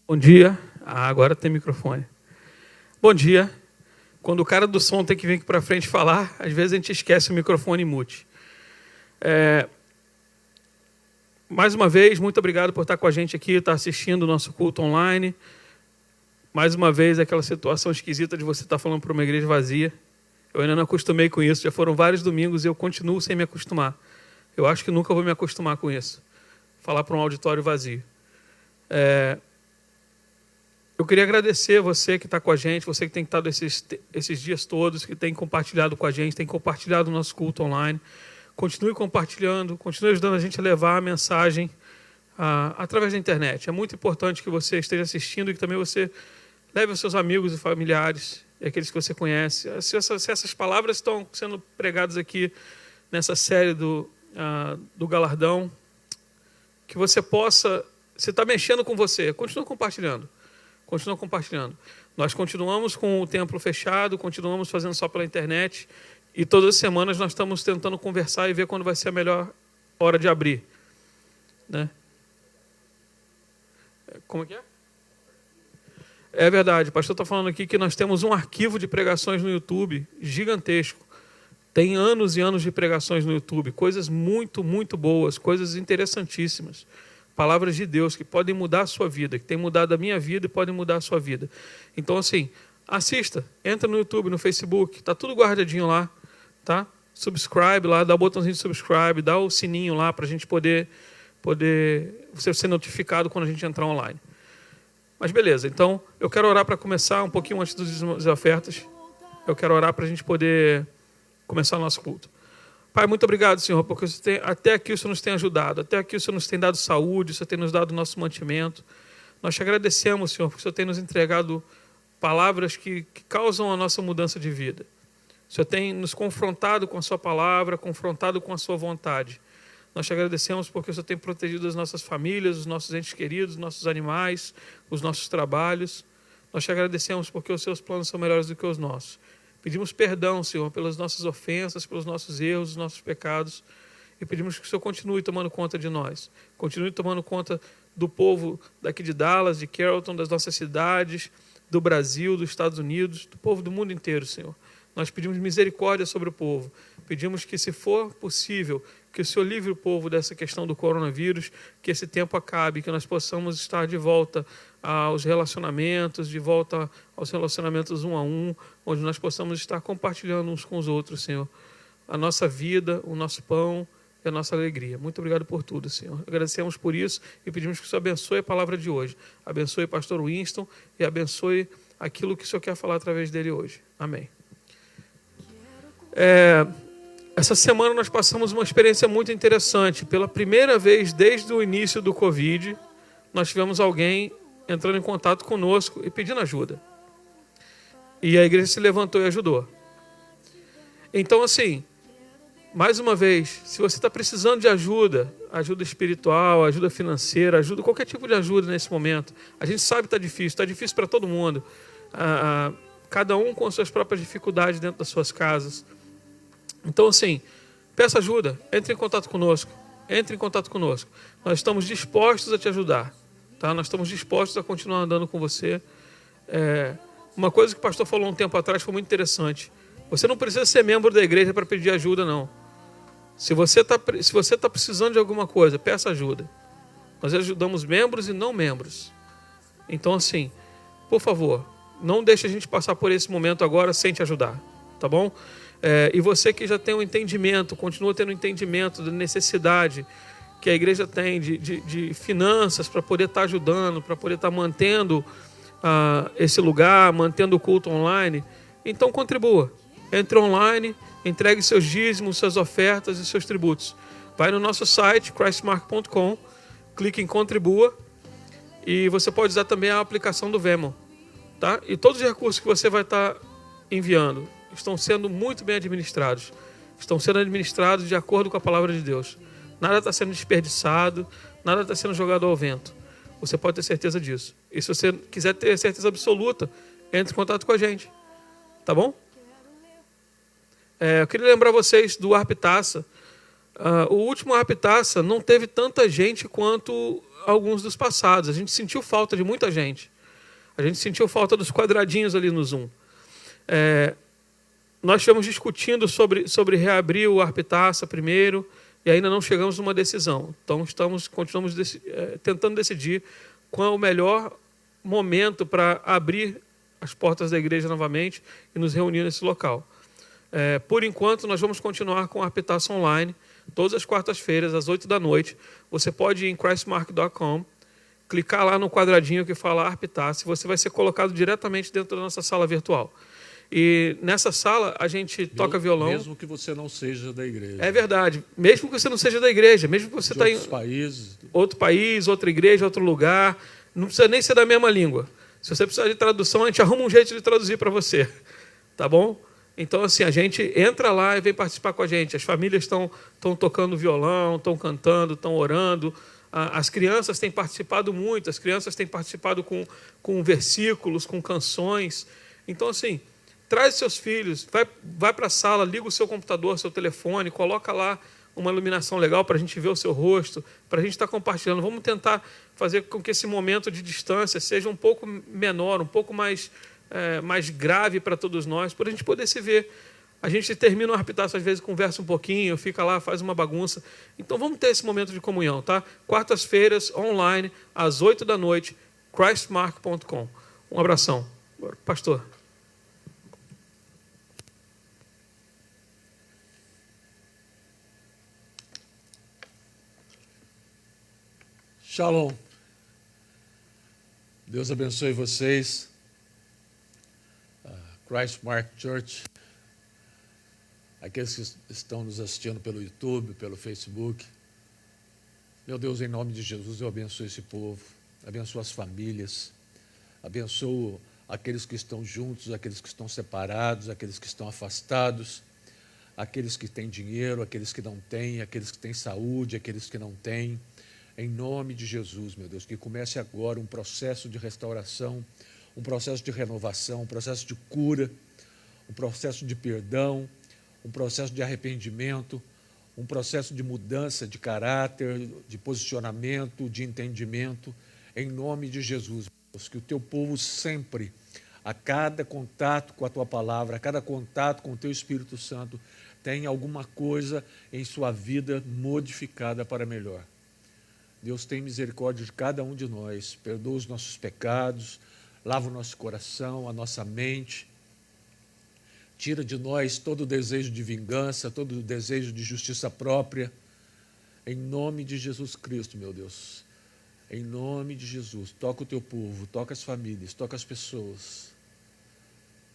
Bom dia. Agora tem microfone. Bom dia. Quando o cara do som tem que vir aqui para frente falar, às vezes a gente esquece o microfone mute. Mais uma vez, muito obrigado por estar com a gente aqui, estar assistindo o nosso culto online. Mais uma vez, aquela situação esquisita de você estar falando para uma igreja vazia. Eu ainda não acostumei com isso. Já foram vários domingos e eu continuo sem me acostumar. Eu acho que nunca vou me acostumar com isso. Falar para um auditório vazio. Eu queria agradecer você que está com a gente, você que tem estado esses dias todos, que tem compartilhado com a gente, tem compartilhado o nosso culto online. Continue compartilhando, continue ajudando a gente a levar a mensagem através da internet. É muito importante que você esteja assistindo e que também você leve aos seus amigos e familiares, e aqueles que você conhece. Se essas palavras estão sendo pregadas aqui nessa série do galardão, que você possa, se está mexendo com você, continue compartilhando. Continua compartilhando. Nós continuamos com o templo fechado, continuamos fazendo só pela internet, e todas as semanas nós estamos tentando conversar e ver quando vai ser a melhor hora de abrir. Né? Como é que é? É verdade, o pastor está falando aqui que nós temos um arquivo de pregações no YouTube gigantesco. Tem anos e anos de pregações no YouTube, coisas muito, muito boas, coisas interessantíssimas. Palavras de Deus que podem mudar a sua vida, que tem mudado a minha vida e podem mudar a sua vida. Então, assim, assista, entra no YouTube, no Facebook, está tudo guardadinho lá, tá? Subscribe lá, dá o botãozinho de subscribe, dá o sininho lá para a gente poder você ser notificado quando a gente entrar online. Mas beleza, então eu quero orar para começar um pouquinho antes das ofertas. Eu quero orar para a gente poder começar o nosso culto. Pai, muito obrigado, Senhor, porque até aqui o Senhor nos tem ajudado, até aqui o Senhor nos tem dado saúde, o Senhor tem nos dado o nosso mantimento. Nós te agradecemos, Senhor, porque o Senhor tem nos entregado palavras que causam a nossa mudança de vida. O Senhor tem nos confrontado com a sua palavra, confrontado com a sua vontade. Nós te agradecemos porque o Senhor tem protegido as nossas famílias, os nossos entes queridos, os nossos animais, os nossos trabalhos. Nós te agradecemos porque os seus planos são melhores do que os nossos. Pedimos perdão, Senhor, pelas nossas ofensas, pelos nossos erros, os nossos pecados. E pedimos que o Senhor continue tomando conta de nós. Continue tomando conta do povo daqui de Dallas, de Carrollton, das nossas cidades, do Brasil, dos Estados Unidos, do povo do mundo inteiro, Senhor. Nós pedimos misericórdia sobre o povo. Pedimos que, se for possível, que o Senhor livre o povo dessa questão do coronavírus, que esse tempo acabe, que nós possamos estar de volta aos relacionamentos, de volta aos relacionamentos um a um, onde nós possamos estar compartilhando uns com os outros, Senhor, a nossa vida, o nosso pão e a nossa alegria. Muito obrigado por tudo, Senhor. Agradecemos por isso e pedimos que o Senhor abençoe a palavra de hoje. Abençoe o pastor Winston e abençoe aquilo que o Senhor quer falar através dele hoje. Amém. Essa semana nós passamos uma experiência muito interessante. Pela primeira vez desde o início do Covid, nós tivemos alguém entrando em contato conosco e pedindo ajuda. E a igreja se levantou e ajudou. Então, assim, mais uma vez, se você está precisando de ajuda, ajuda espiritual, ajuda financeira, ajuda, qualquer tipo de ajuda nesse momento, a gente sabe que está difícil para todo mundo. Cada um com as suas próprias dificuldades dentro das suas casas. Então, assim, peça ajuda, entre em contato conosco. Entre em contato conosco. Nós estamos dispostos a te ajudar. Tá? Nós estamos dispostos a continuar andando com você. Uma coisa que o pastor falou um tempo atrás foi muito interessante. Você não precisa ser membro da igreja para pedir ajuda, não. Se você está precisando de alguma coisa, peça ajuda. Nós ajudamos membros e não membros. Então, assim, por favor, não deixe a gente passar por esse momento agora sem te ajudar. Tá bom? E você que já tem um entendimento, continua tendo um entendimento da necessidade que a igreja tem de finanças para poder estar ajudando, para poder estar mantendo esse lugar, mantendo o culto online, então contribua. Entre online, entregue seus dízimos, suas ofertas e seus tributos. Vai no nosso site, christmark.com, clique em contribua e você pode usar também a aplicação do Venmo. Tá? E todos os recursos que você vai estar enviando estão sendo muito bem administrados. Estão sendo administrados de acordo com a palavra de Deus. Nada está sendo desperdiçado, nada está sendo jogado ao vento. Você pode ter certeza disso. E se você quiser ter certeza absoluta, entre em contato com a gente. Tá bom? Eu queria lembrar vocês do Arpitaça. O último Raptaça não teve tanta gente quanto alguns dos passados. A gente sentiu falta de muita gente. A gente sentiu falta dos quadradinhos ali no Zoom. Nós estamos discutindo sobre reabrir o Raptaça primeiro e ainda não chegamos a uma decisão. Então, continuamos tentando decidir qual é o melhor momento para abrir as portas da igreja novamente e nos reunir nesse local. Por enquanto, nós vamos continuar com a Raptaça online, todas as quartas-feiras, às 8 da noite. Você pode ir em christmark.com, clicar lá no quadradinho que fala Raptaça, e você vai ser colocado diretamente dentro da nossa sala virtual. E nessa sala a gente toca violão. Mesmo que você não seja da igreja. É verdade. Mesmo que você não seja da igreja, mesmo que você está em outro país, outra igreja, outro lugar, não precisa nem ser da mesma língua. Se você precisar de tradução, a gente arruma um jeito de traduzir para você. Tá bom? Então, assim, a gente entra lá e vem participar com a gente. As famílias estão tocando violão, estão cantando, estão orando. As crianças têm participado muito, as crianças têm participado com versículos, com canções. Então, assim, traz seus filhos, vai para a sala, liga o seu computador, seu telefone, coloca lá uma iluminação legal para a gente ver o seu rosto, para a gente estar compartilhando. Vamos tentar fazer com que esse momento de distância seja um pouco menor, um pouco mais grave para todos nós, para a gente poder se ver. A gente termina o Raptaça, às vezes conversa um pouquinho, fica lá, faz uma bagunça. Então vamos ter esse momento de comunhão, tá? Quartas-feiras, online, às 8 da noite, christmark.com. Um abração. Pastor. Shalom. Deus abençoe vocês. Christ Mark Church. Aqueles que estão nos assistindo pelo YouTube, pelo Facebook. Meu Deus, em nome de Jesus, eu abençoo esse povo. Abençoo as famílias. Abençoo aqueles que estão juntos, aqueles que estão separados, aqueles que estão afastados, aqueles que têm dinheiro, aqueles que não têm, aqueles que têm saúde, aqueles que não têm. Em nome de Jesus, meu Deus, que comece agora um processo de restauração, um processo de renovação, um processo de cura, um processo de perdão, um processo de arrependimento, um processo de mudança de caráter, de posicionamento, de entendimento, em nome de Jesus, Deus, que o teu povo sempre, a cada contato com a tua palavra, a cada contato com o teu Espírito Santo, tenha alguma coisa em sua vida modificada para melhor. Deus tem misericórdia de cada um de nós, perdoa os nossos pecados, lava o nosso coração, a nossa mente, tira de nós todo o desejo de vingança, todo o desejo de justiça própria, em nome de Jesus Cristo, meu Deus. Em nome de Jesus, toca o teu povo, toca as famílias, toca as pessoas.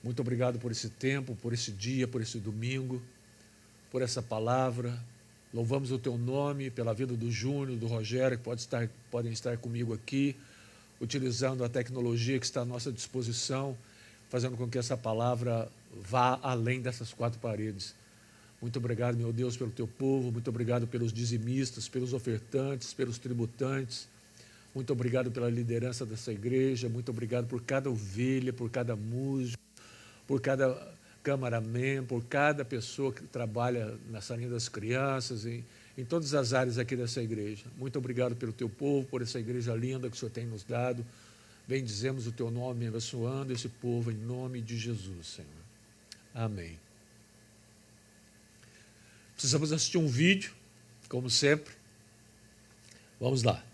Muito obrigado por esse tempo, por esse dia, por esse domingo, por essa palavra. Louvamos o teu nome pela vida do Júnior, do Rogério, que podem estar comigo aqui, utilizando a tecnologia que está à nossa disposição, fazendo com que essa palavra vá além dessas quatro paredes. Muito obrigado, meu Deus, pelo teu povo, muito obrigado pelos dizimistas, pelos ofertantes, pelos tributantes, muito obrigado pela liderança dessa igreja, muito obrigado por cada ovelha, por cada músico, por cada cameraman, por cada pessoa que trabalha na salinha das crianças, em todas as áreas aqui dessa igreja. Muito obrigado pelo teu povo, por essa igreja linda que o Senhor tem nos dado. Bendizemos o teu nome, abençoando esse povo em nome de Jesus, Senhor. Amém. Precisamos assistir um vídeo, como sempre. Vamos lá.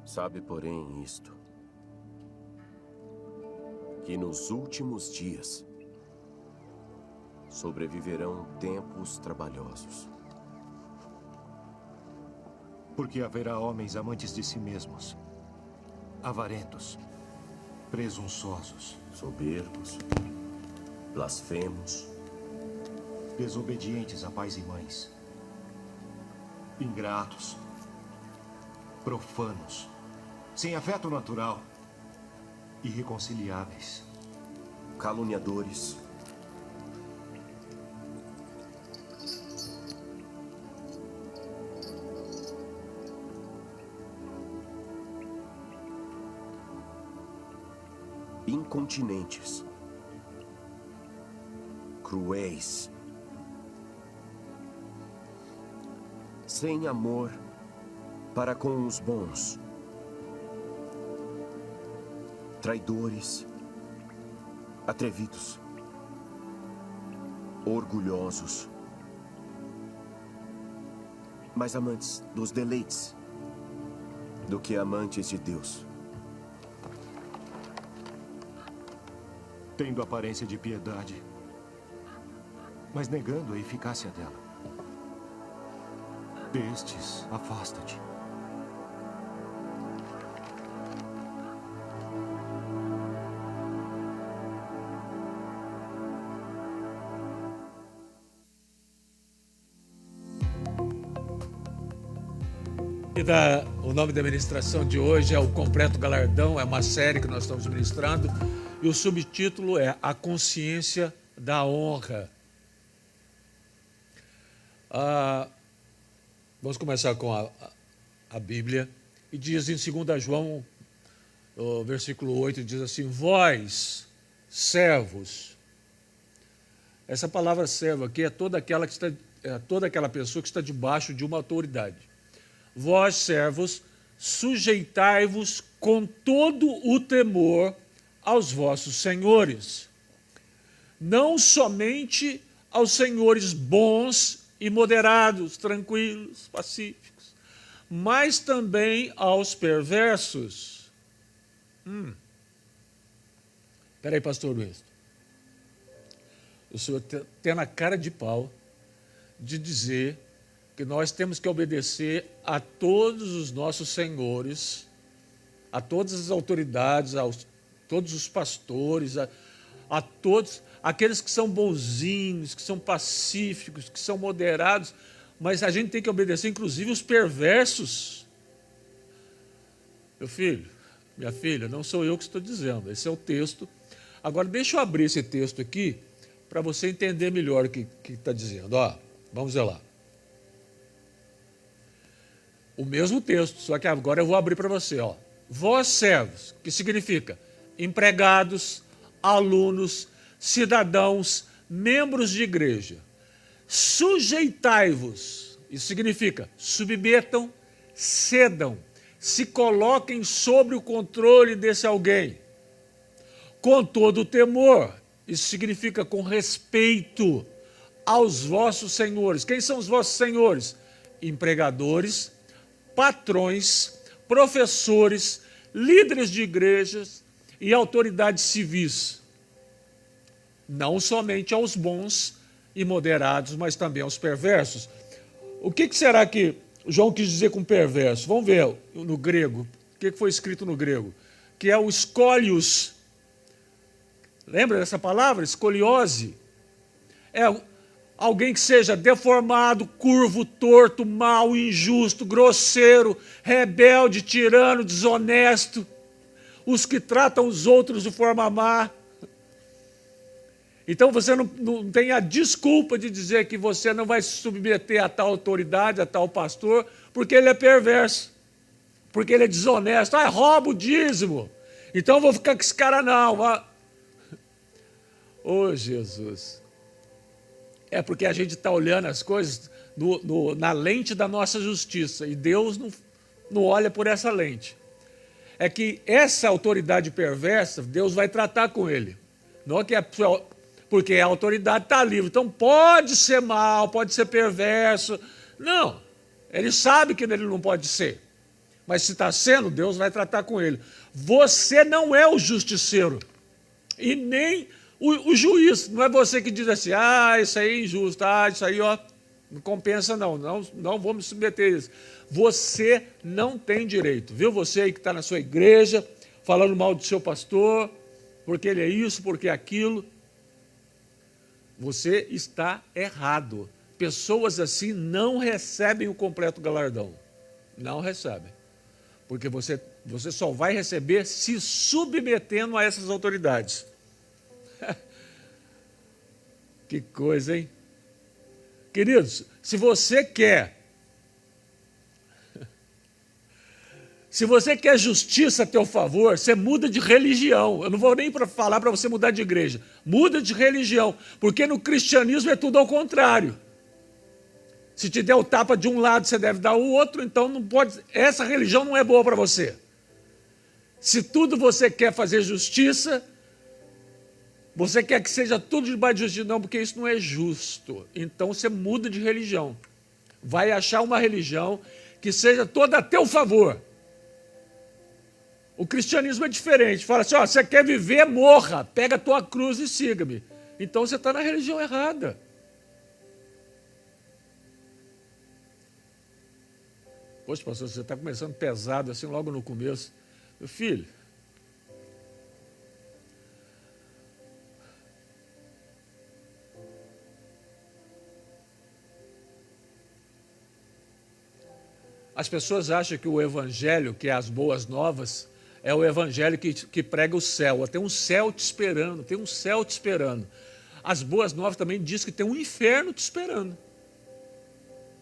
Sabe, porém, isto, que nos últimos dias sobreviverão tempos trabalhosos. Porque haverá homens amantes de si mesmos, avarentos, presunçosos, Soberbos, blasfemos, Desobedientes a pais e mães. Ingratos. Profanos. Sem afeto natural. Irreconciliáveis. caluniadores, incontinentes, cruéis, sem amor para com os bons, traidores, atrevidos, orgulhosos, mais amantes dos deleites do que amantes de Deus. Tendo aparência de piedade, mas negando a eficácia dela. Destes, afasta-te. O nome da ministração de hoje é O Completo Galardão, é uma série que nós estamos ministrando, e o subtítulo é A Consciência da Honra. Vamos começar com a Bíblia, e diz em 2 João, o versículo 8, diz assim: vós, servos. Essa palavra servo aqui é toda aquela pessoa que está debaixo de uma autoridade. Vós, servos, sujeitai-vos com todo o temor aos vossos senhores, não somente aos senhores bons e moderados, tranquilos, pacíficos, mas também aos perversos. Espera aí, pastor Luiz. O senhor tem na cara de pau de dizer que nós temos que obedecer a todos os nossos senhores, a todas as autoridades, a todos os pastores, a todos aqueles que são bonzinhos, que são pacíficos, que são moderados, mas a gente tem que obedecer inclusive os perversos. Meu filho, minha filha, não sou eu que estou dizendo, esse é o texto. Agora deixa eu abrir esse texto aqui para você entender melhor o que está dizendo. Vamos ver lá. O mesmo texto, só que agora eu vou abrir para você. Vós, servos, que significa empregados, alunos, cidadãos, membros de igreja, sujeitai-vos, isso significa submetam, cedam, se coloquem sobre o controle desse alguém, com todo o temor, isso significa com respeito aos vossos senhores. Quem são os vossos senhores? Empregadores, patrões, professores, líderes de igrejas e autoridades civis. Não somente aos bons e moderados, mas também aos perversos. O que será que João quis dizer com perverso? Vamos ver no grego. O que foi escrito no grego? Que é o escolios. Lembra dessa palavra? Escoliose. É alguém que seja deformado, curvo, torto, mau, injusto, grosseiro, rebelde, tirano, desonesto, os que tratam os outros de forma má. Então você não tem a desculpa de dizer que você não vai se submeter a tal autoridade, a tal pastor, porque ele é perverso, porque ele é desonesto. Rouba o dízimo, então eu vou ficar com esse cara não. Ô Jesus! É porque a gente está olhando as coisas na lente da nossa justiça, e Deus não olha por essa lente. É que essa autoridade perversa, Deus vai tratar com ele. Não é que porque a autoridade está livre, então pode ser mal, pode ser perverso. Não, ele sabe que ele não pode ser. Mas se está sendo, Deus vai tratar com ele. Você não é o justiceiro, e nem o juiz. Não é você que diz assim, isso aí é injusto, isso aí não compensa não vou me submeter a isso. Você não tem direito, viu? Você aí que está na sua igreja, falando mal do seu pastor, porque ele é isso, porque é aquilo. Você está errado. Pessoas assim não recebem o completo galardão. Não recebem. Porque você só vai receber se submetendo a essas autoridades. Que coisa, hein? Queridos, se você quer justiça a teu favor, você muda de religião. Eu não vou nem falar para você mudar de igreja. Muda de religião, porque no cristianismo é tudo ao contrário. Se te der o tapa de um lado, você deve dar o outro, então não pode. Essa religião não é boa para você. Se tudo você quer fazer justiça, você quer que seja tudo debaixo de justiça, não, porque isso não é justo. Então você muda de religião. Vai achar uma religião que seja toda a teu favor. O cristianismo é diferente. Fala assim, ó, você quer viver, morra. Pega a tua cruz e siga-me. Então você está na religião errada. Poxa, pastor, você está começando pesado assim logo no começo. Meu filho, as pessoas acham que o evangelho, que é as boas novas, é o evangelho que prega o céu. Tem um céu te esperando, tem um céu te esperando. As boas novas também diz que tem um inferno te esperando.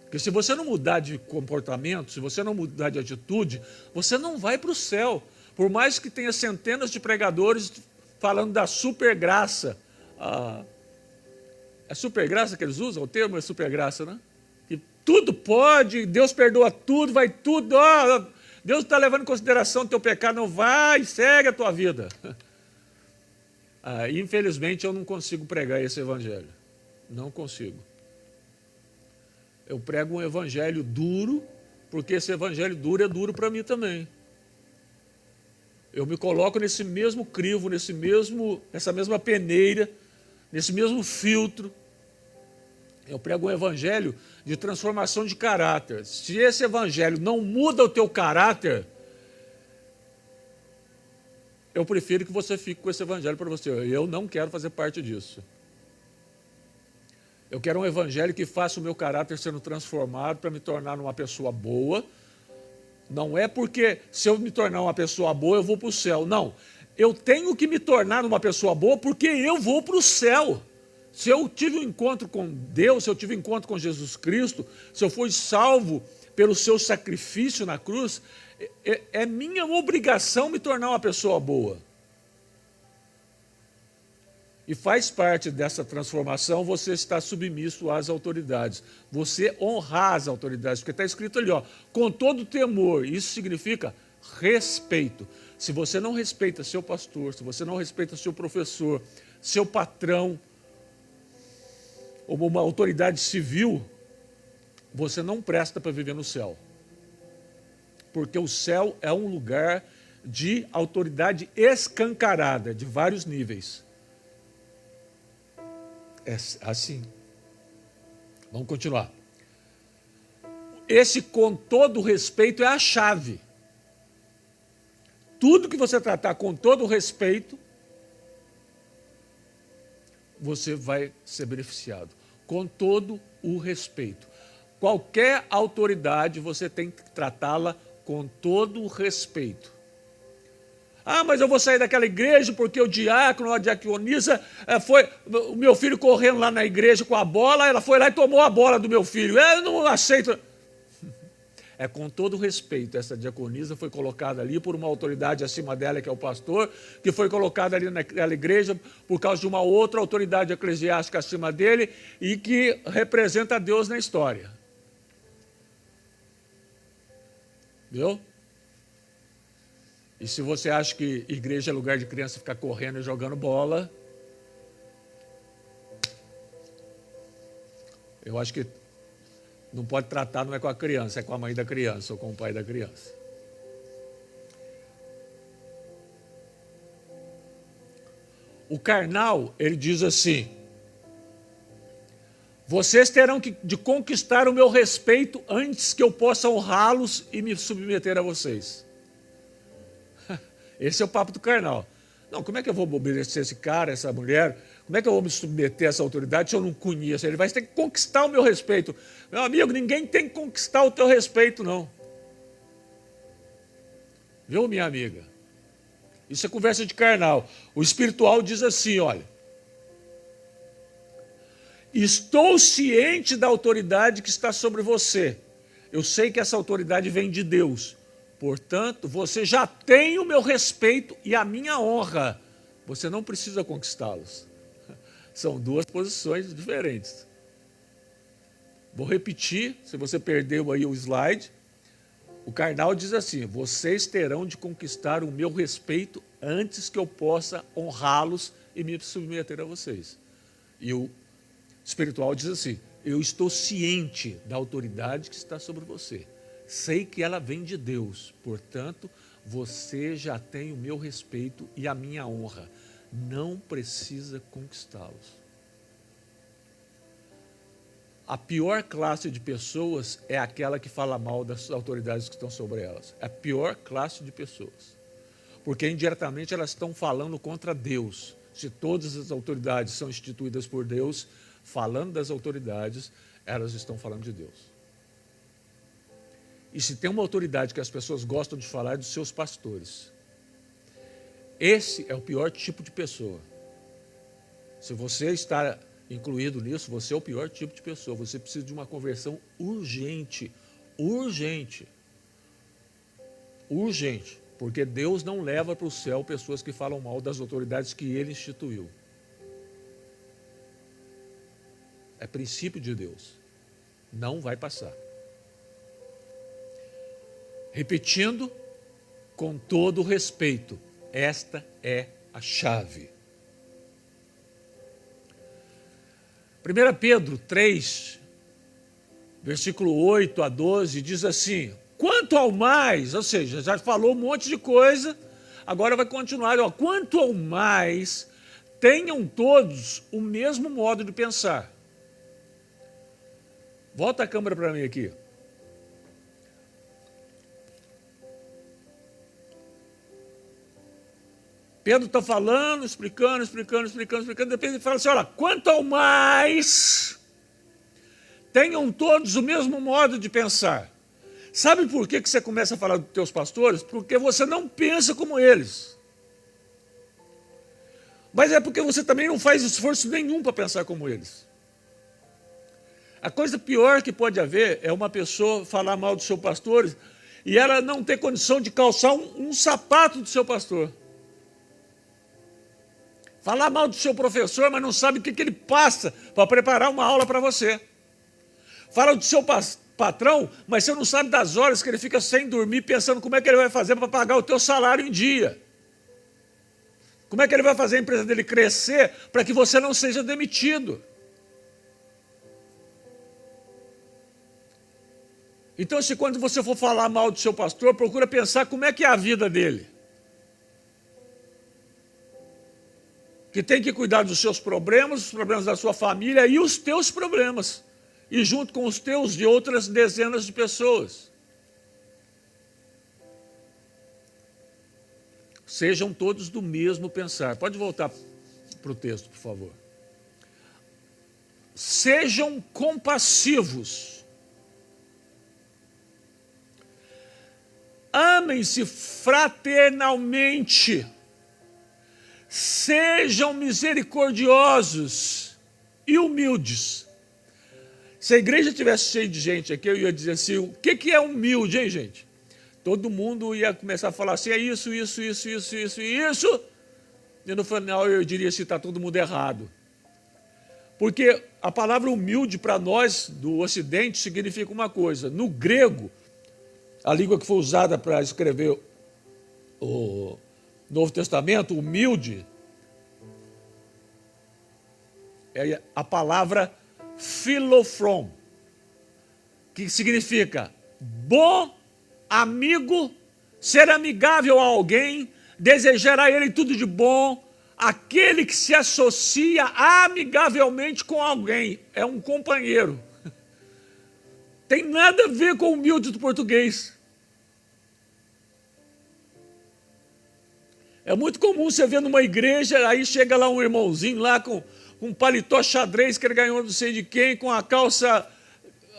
Porque se você não mudar de comportamento, se você não mudar de atitude, você não vai para o céu. Por mais que tenha centenas de pregadores falando da supergraça. É supergraça que eles usam? O termo é supergraça, né? Que tudo pode, Deus perdoa tudo, vai tudo. Deus está levando em consideração o teu pecado, não vai, segue a tua vida. Infelizmente eu não consigo pregar esse evangelho. Não consigo. Eu prego um evangelho duro, porque esse evangelho duro é duro para mim também. Eu me coloco nesse mesmo crivo, nessa mesma peneira, nesse mesmo filtro. Eu prego um evangelho de transformação de caráter. Se esse evangelho não muda o teu caráter, eu prefiro que você fique com esse evangelho para você. Eu não quero fazer parte disso. Eu quero um evangelho que faça o meu caráter sendo transformado para me tornar uma pessoa boa. Não é porque se eu me tornar uma pessoa boa eu vou para o céu. Não, eu tenho que me tornar uma pessoa boa porque eu vou para o céu. Se eu tive um encontro com Deus, se eu tive um encontro com Jesus Cristo, se eu fui salvo pelo seu sacrifício na cruz, é minha obrigação me tornar uma pessoa boa. E faz parte dessa transformação você estar submisso às autoridades. Você honrar as autoridades, porque está escrito ali, ó, com todo temor. Isso significa respeito. Se você não respeita seu pastor, se você não respeita seu professor, seu patrão, ou uma autoridade civil, você não presta para viver no céu. Porque o céu é um lugar de autoridade escancarada, de vários níveis. É assim. Vamos continuar. Esse com todo respeito é a chave. Tudo que você tratar com todo respeito, você vai ser beneficiado. Com todo o respeito. Qualquer autoridade, você tem que tratá-la com todo o respeito. Mas eu vou sair daquela igreja porque o diácono, a diaconisa, foi o meu filho correndo lá na igreja com a bola, ela foi lá e tomou a bola do meu filho. Eu não aceito. É com todo respeito, essa diaconisa foi colocada ali por uma autoridade acima dela, que é o pastor, que foi colocada ali naquela igreja por causa de uma outra autoridade eclesiástica acima dele e que representa Deus na história. Viu? E se você acha que igreja é lugar de criança ficar correndo e jogando bola, eu acho que não pode tratar, não é com a criança, é com a mãe da criança ou com o pai da criança. O carnal, ele diz assim: vocês terão de conquistar o meu respeito antes que eu possa honrá-los e me submeter a vocês. Esse é o papo do carnal. Não, como é que eu vou obedecer esse cara, essa mulher, Como é que eu vou me submeter a essa autoridade se eu não conheço? Ele vai ter que conquistar o meu respeito. Meu amigo, ninguém tem que conquistar o teu respeito, não. Viu, minha amiga? Isso é conversa de carnal. O espiritual diz assim, olha. Estou ciente da autoridade que está sobre você. Eu sei que essa autoridade vem de Deus. Portanto, você já tem o meu respeito e a minha honra. Você não precisa conquistá-los. São duas posições diferentes. Vou repetir, se você perdeu aí o slide. O carnal diz assim, vocês terão de conquistar o meu respeito antes que eu possa honrá-los e me submeter a vocês. E o espiritual diz assim, eu estou ciente da autoridade que está sobre você. Sei que ela vem de Deus, portanto, você já tem o meu respeito e a minha honra. Não precisa conquistá-los. A pior classe de pessoas é aquela que fala mal das autoridades que estão sobre elas. É a pior classe de pessoas. Porque indiretamente elas estão falando contra Deus. Se todas as autoridades são instituídas por Deus, falando das autoridades, elas estão falando de Deus. E se tem uma autoridade que as pessoas gostam de falar, é dos seus pastores. Esse é o pior tipo de pessoa. Se você está incluído nisso, você é o pior tipo de pessoa. Você precisa de uma conversão urgente. Urgente. Urgente. Porque Deus não leva para o céu pessoas que falam mal das autoridades que Ele instituiu. É princípio de Deus. Não vai passar. Repetindo, com todo respeito, esta é a chave. 1 Pedro 3, versículo 8 a 12, diz assim, quanto ao mais, ou seja, já falou um monte de coisa, agora vai continuar, ó, quanto ao mais, tenham todos o mesmo modo de pensar. Volta a câmera para mim aqui. Pedro está falando, explicando, depois ele fala assim, olha, quanto ao mais, tenham todos o mesmo modo de pensar. Sabe por que você começa a falar dos teus pastores? Porque você não pensa como eles. Mas é porque você também não faz esforço nenhum para pensar como eles. A coisa pior que pode haver é uma pessoa falar mal dos seus pastores e ela não ter condição de calçar um sapato do seu pastor. Falar mal do seu professor, mas não sabe o que ele passa para preparar uma aula para você. Fala do seu patrão, mas você não sabe das horas que ele fica sem dormir, pensando como é que ele vai fazer para pagar o teu salário em dia. Como é que ele vai fazer a empresa dele crescer para que você não seja demitido. Então, se quando você for falar mal do seu pastor, procura pensar como é que é a vida dele. Que tem que cuidar dos seus problemas, os problemas da sua família e os teus problemas. E junto com os teus de outras dezenas de pessoas. Sejam todos do mesmo pensar. Pode voltar para o texto, por favor. Sejam compassivos. Amem-se fraternalmente. Sejam misericordiosos e humildes. Se a igreja tivesse cheia de gente aqui, eu ia dizer assim, o que é humilde, hein, gente? Todo mundo ia começar a falar assim, é isso. E no final eu diria assim, está todo mundo errado. Porque a palavra humilde para nós do Ocidente significa uma coisa. No grego, a língua que foi usada para escrever o Novo Testamento, humilde, é a palavra philofron, que significa bom amigo, ser amigável a alguém, desejar a ele tudo de bom, aquele que se associa amigavelmente com alguém, é um companheiro. Tem nada a ver com o humilde do português. É muito comum você ver numa igreja, aí chega lá um irmãozinho lá com um paletó xadrez que ele ganhou não sei de quem, com a calça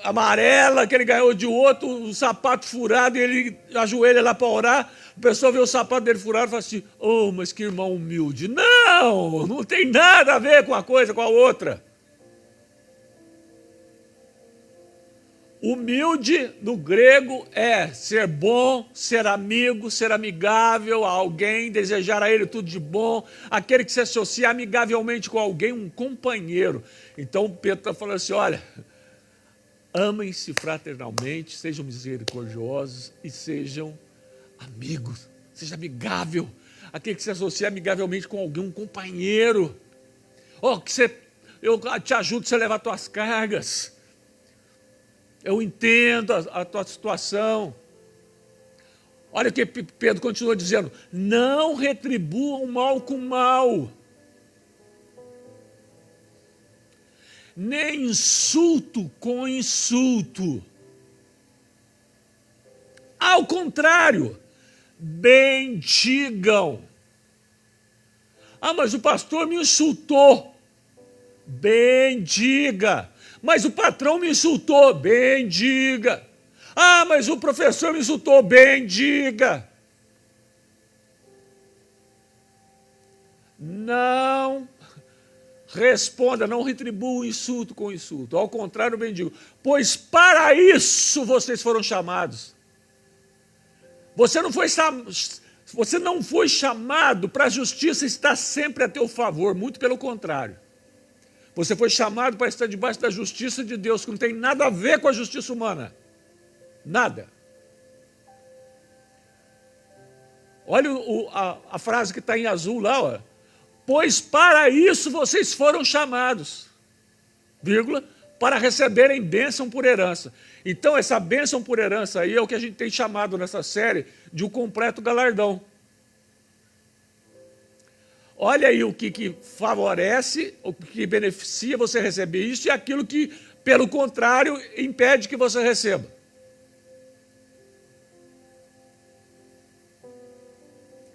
amarela que ele ganhou de outro, um sapato furado, e ele ajoelha lá para orar, a pessoa vê o sapato dele furado e fala assim, oh, mas que irmão humilde. Não, não tem nada a ver com uma coisa com a outra. Humilde no grego é ser bom, ser amigo, ser amigável a alguém, desejar a ele tudo de bom, aquele que se associa amigavelmente com alguém, um companheiro. Então Pedro está falando assim, olha, amem-se fraternalmente, sejam misericordiosos e sejam amigos, seja amigável, aquele que se associa amigavelmente com alguém, um companheiro. Oh, eu te ajudo a você levar tuas cargas. Eu entendo a tua situação. Olha o que Pedro continua dizendo. Não retribuam mal com mal. Nem insulto com insulto. Ao contrário, bendigam. Ah, mas o pastor me insultou. Bendiga. Mas o patrão me insultou, bendiga. Ah, mas o professor me insultou, bendiga. Não responda, não retribua o insulto com insulto. Ao contrário, bendigo. Pois para isso vocês foram chamados. Você não foi chamado para a justiça estar sempre a teu favor, muito pelo contrário. Você foi chamado para estar debaixo da justiça de Deus, que não tem nada a ver com a justiça humana. Nada. Olha a frase que está em azul lá, ó. Pois para isso vocês foram chamados, vírgula, para receberem bênção por herança. Então, essa bênção por herança aí é o que a gente tem chamado nessa série de um completo galardão. Olha aí o que favorece, o que beneficia você receber isso e aquilo que, pelo contrário, impede que você receba.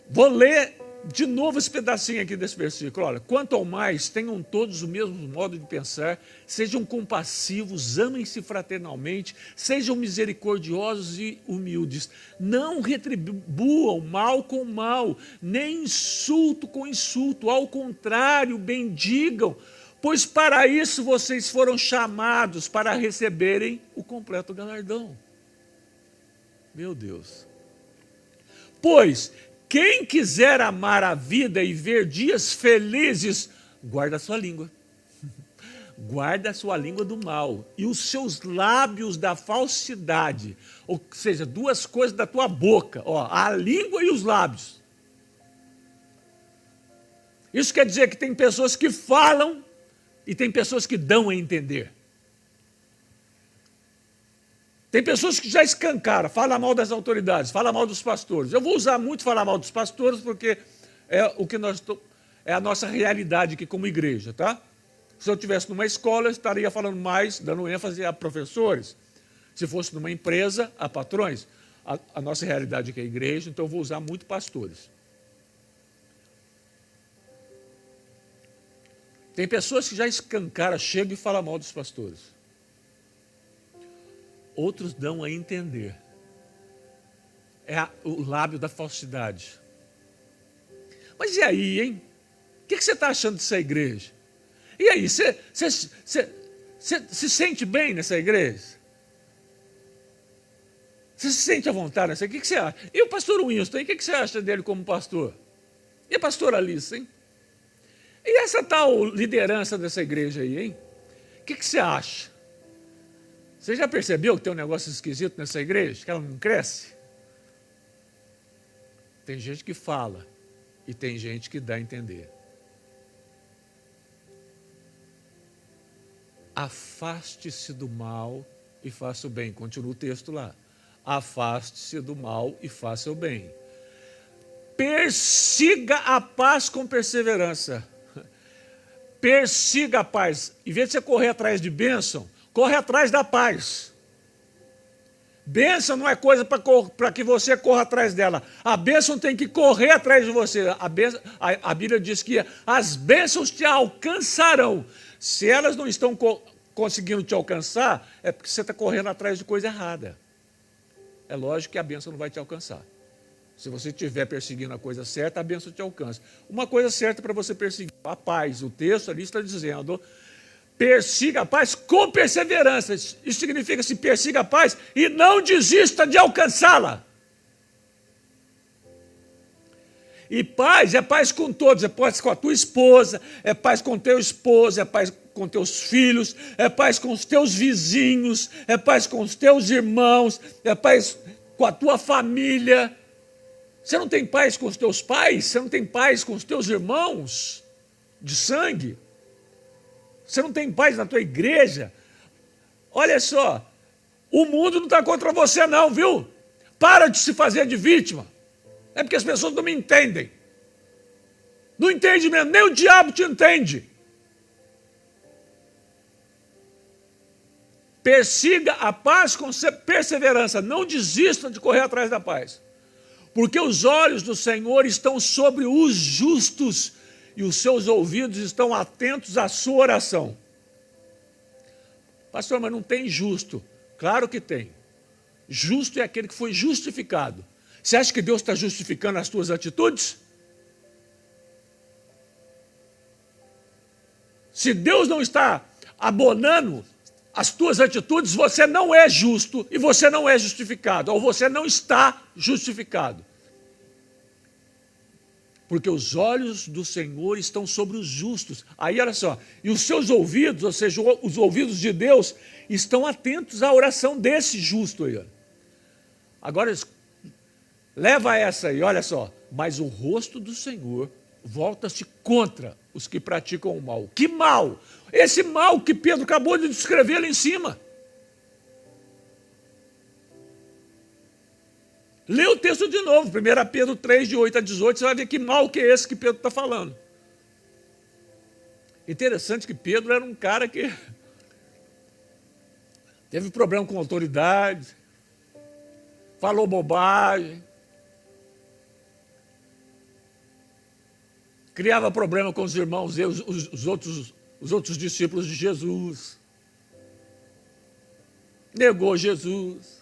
Vou ler de novo esse pedacinho aqui desse versículo. Olha, quanto ao mais, tenham todos o mesmo modo de pensar, sejam compassivos, amem-se fraternalmente, sejam misericordiosos e humildes. Não retribuam mal com mal, nem insulto com insulto. Ao contrário, bendigam, pois para isso vocês foram chamados, para receberem o completo galardão. Meu Deus. Pois quem quiser amar a vida e ver dias felizes, guarda a sua língua. Guarda a sua língua do mal e os seus lábios da falsidade. Ou seja, duas coisas da tua boca, ó, a língua e os lábios. Isso quer dizer que tem pessoas que falam e tem pessoas que dão a entender. Tem pessoas que já escancaram, falam mal das autoridades, falam mal dos pastores. Eu vou usar muito falar mal dos pastores porque é o que é a nossa realidade aqui como igreja, tá? Se eu estivesse numa escola, eu estaria falando mais, dando ênfase a professores. Se fosse numa empresa, a patrões. A nossa realidade aqui é a igreja, então eu vou usar muito pastores. Tem pessoas que já escancaram, chegam e falam mal dos pastores. Outros dão a entender. É o lábio da falsidade. Mas e aí, hein? O que você está achando dessa igreja? E aí, você se sente bem nessa igreja? Você se sente à vontade nessa igreja? O que você acha? E o pastor Winston, o que você acha dele como pastor? E a pastora Alice, hein? E essa tal liderança dessa igreja aí, hein? O que você acha? Você já percebeu que tem um negócio esquisito nessa igreja? Que ela não cresce? Tem gente que fala e tem gente que dá a entender. Afaste-se do mal e faça o bem. Continua o texto lá. Afaste-se do mal e faça o bem. Persiga a paz com perseverança. Persiga a paz. Em vez de você correr atrás de bênção, corre atrás da paz. Bênção não é coisa para que você corra atrás dela. A bênção tem que correr atrás de você. A Bíblia diz que as bênçãos te alcançarão. Se elas não estão conseguindo te alcançar, é porque você está correndo atrás de coisa errada. É lógico que a bênção não vai te alcançar. Se você estiver perseguindo a coisa certa, a bênção te alcança. Uma coisa certa para você perseguir, a paz. O texto ali está dizendo: persiga a paz com perseverança. Isso significa se persiga a paz e não desista de alcançá-la. E paz é paz com todos, é paz com a tua esposa, é paz com teu esposo, é paz com teus filhos, é paz com os teus vizinhos, é paz com os teus irmãos, é paz com a tua família. Você não tem paz com os teus pais? Você não tem paz com os teus irmãos de sangue? Você não tem paz na tua igreja? Olha só, o mundo não está contra você não, viu? Para de se fazer de vítima. É porque as pessoas não me entendem. Não entende mesmo, nem o diabo te entende. Persiga a paz com perseverança, não desista de correr atrás da paz. Porque os olhos do Senhor estão sobre os justos e os seus ouvidos estão atentos à sua oração. Pastor, mas não tem justo. Claro que tem. Justo é aquele que foi justificado. Você acha que Deus está justificando as tuas atitudes? Se Deus não está abonando as tuas atitudes, você não é justo e você não é justificado, ou você não está justificado. Porque os olhos do Senhor estão sobre os justos. Aí, olha só, e os seus ouvidos, ou seja, os ouvidos de Deus, estão atentos à oração desse justo aí. Agora, leva essa aí, olha só. Mas o rosto do Senhor volta-se contra os que praticam o mal. Que mal? Esse mal que Pedro acabou de descrever ali em cima. Lê o texto de novo, 1 Pedro 3, de 8 a 18, você vai ver que mal que é esse que Pedro está falando. Interessante que Pedro era um cara que teve problema com autoridade, falou bobagem, criava problema com os irmãos, os outros discípulos de Jesus, negou Jesus.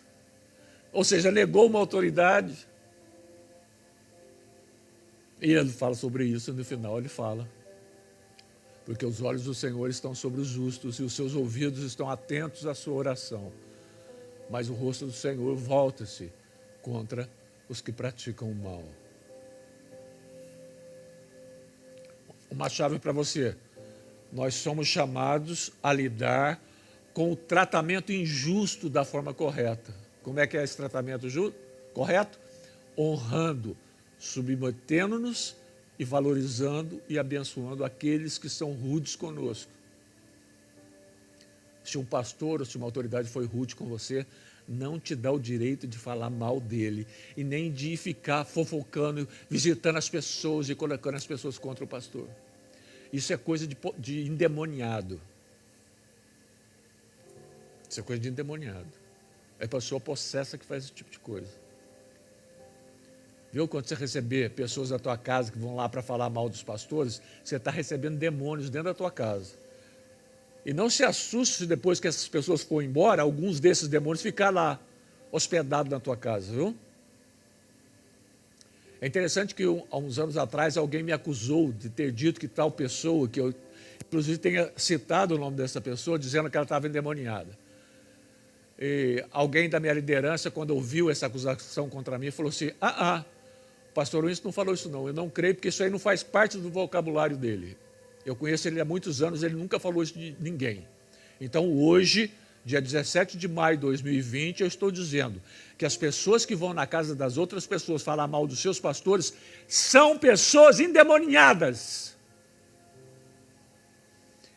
Ou seja, negou uma autoridade. E ele fala sobre isso, e no final ele fala: porque os olhos do Senhor estão sobre os justos e os seus ouvidos estão atentos à sua oração. Mas o rosto do Senhor volta-se contra os que praticam o mal. Uma chave para você: nós somos chamados a lidar com o tratamento injusto da forma correta. Como é que é esse tratamento correto? Honrando, submetendo-nos e valorizando e abençoando aqueles que são rudes conosco. Se um pastor ou se uma autoridade foi rude com você, não te dá o direito de falar mal dele e nem de ficar fofocando, visitando as pessoas e colocando as pessoas contra o pastor. Isso é coisa de endemoniado. Isso é coisa de endemoniado. É a pessoa possessa que faz esse tipo de coisa. Viu? Quando você receber pessoas da tua casa que vão lá para falar mal dos pastores, você está recebendo demônios dentro da tua casa. E não se assuste se depois que essas pessoas forem embora, alguns desses demônios ficar lá, hospedados na tua casa, viu? É interessante que há uns anos atrás alguém me acusou de ter dito que tal pessoa, que eu inclusive tenha citado o nome dessa pessoa, dizendo que ela estava endemoniada. E alguém da minha liderança, quando ouviu essa acusação contra mim, falou assim: o pastor Winston não falou isso não, eu não creio, porque isso aí não faz parte do vocabulário dele. Eu conheço ele há muitos anos, ele nunca falou isso de ninguém. Então hoje, dia 17 de maio de 2020, eu estou dizendo que as pessoas que vão na casa das outras pessoas falar mal dos seus pastores são pessoas endemoniadas.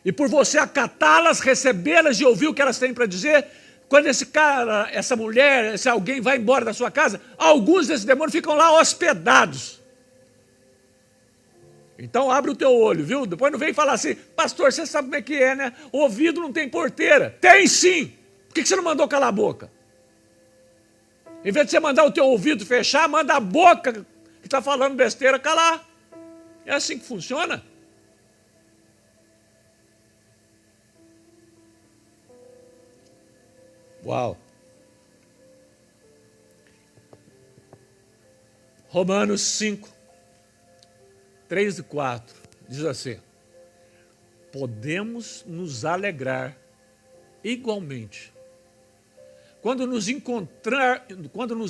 E por você acatá-las, recebê-las e ouvir o que elas têm para dizer, quando esse cara, essa mulher, esse alguém vai embora da sua casa, alguns desses demônios ficam lá hospedados. Então abre o teu olho, viu? Depois não vem falar assim: pastor, você sabe como é que é, né? O ouvido não tem porteira. Tem sim! Por que você não mandou calar a boca? Em vez de você mandar o teu ouvido fechar, manda a boca que está falando besteira calar. É assim que funciona. Uau! Romanos 5, 3 e 4, diz assim: podemos nos alegrar igualmente quando nos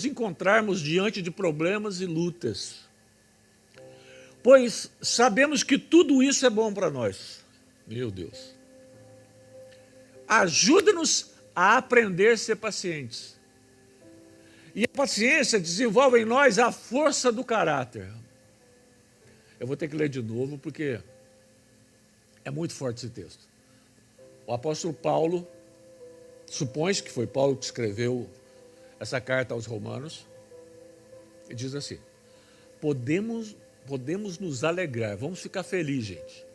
encontrarmos diante de problemas e lutas, pois sabemos que tudo isso é bom para nós. Meu Deus! Ajuda-nos a aprender a ser pacientes. E a paciência desenvolve em nós a força do caráter. Eu vou ter que ler de novo porque é muito forte esse texto. O apóstolo Paulo, supõe-se que foi Paulo que escreveu essa carta aos Romanos, e diz assim: podemos nos alegrar, vamos ficar felizes, gente.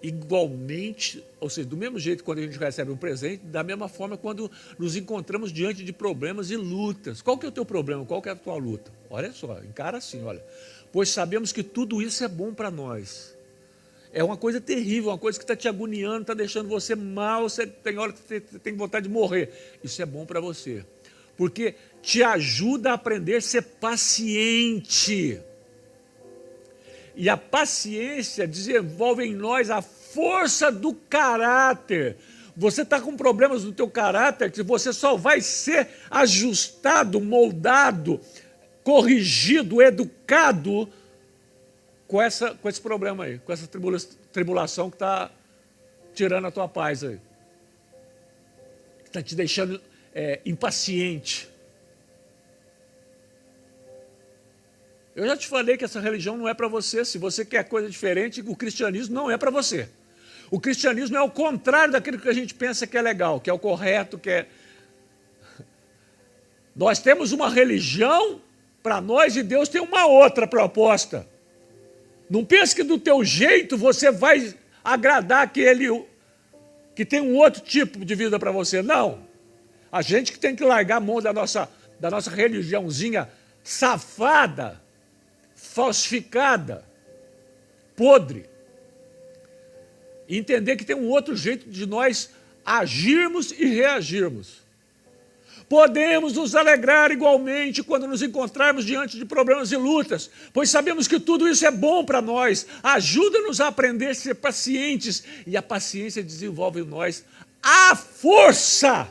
Igualmente, ou seja, do mesmo jeito quando a gente recebe um presente, da mesma forma quando nos encontramos diante de problemas e lutas. Qual que é o teu problema? Qual que é a tua luta? Olha só, encara assim, olha. Pois sabemos que tudo isso é bom para nós. É uma coisa terrível, uma coisa que está te agoniando, está deixando você mal, você tem hora que você tem vontade de morrer. Isso é bom para você, porque te ajuda a aprender a ser paciente. E a paciência desenvolve em nós a força do caráter. Você está com problemas no teu caráter que você só vai ser ajustado, moldado, corrigido, educado com esse problema aí, com essa tribulação que está tirando a tua paz aí. Que está te deixando impaciente. Eu já te falei que essa religião não é para você. Se você quer coisa diferente, o cristianismo não é para você. O cristianismo é o contrário daquilo que a gente pensa que é legal, que é o correto, que é... Nós temos uma religião para nós e Deus tem uma outra proposta. Não pense que do teu jeito você vai agradar aquele que tem um outro tipo de vida para você. Não. A gente que tem que largar a mão da nossa religiãozinha safada, falsificada, podre. E entender que tem um outro jeito de nós agirmos e reagirmos. Podemos nos alegrar igualmente quando nos encontrarmos diante de problemas e lutas, pois sabemos que tudo isso é bom para nós. Ajuda-nos a aprender a ser pacientes, e a paciência desenvolve em nós a força,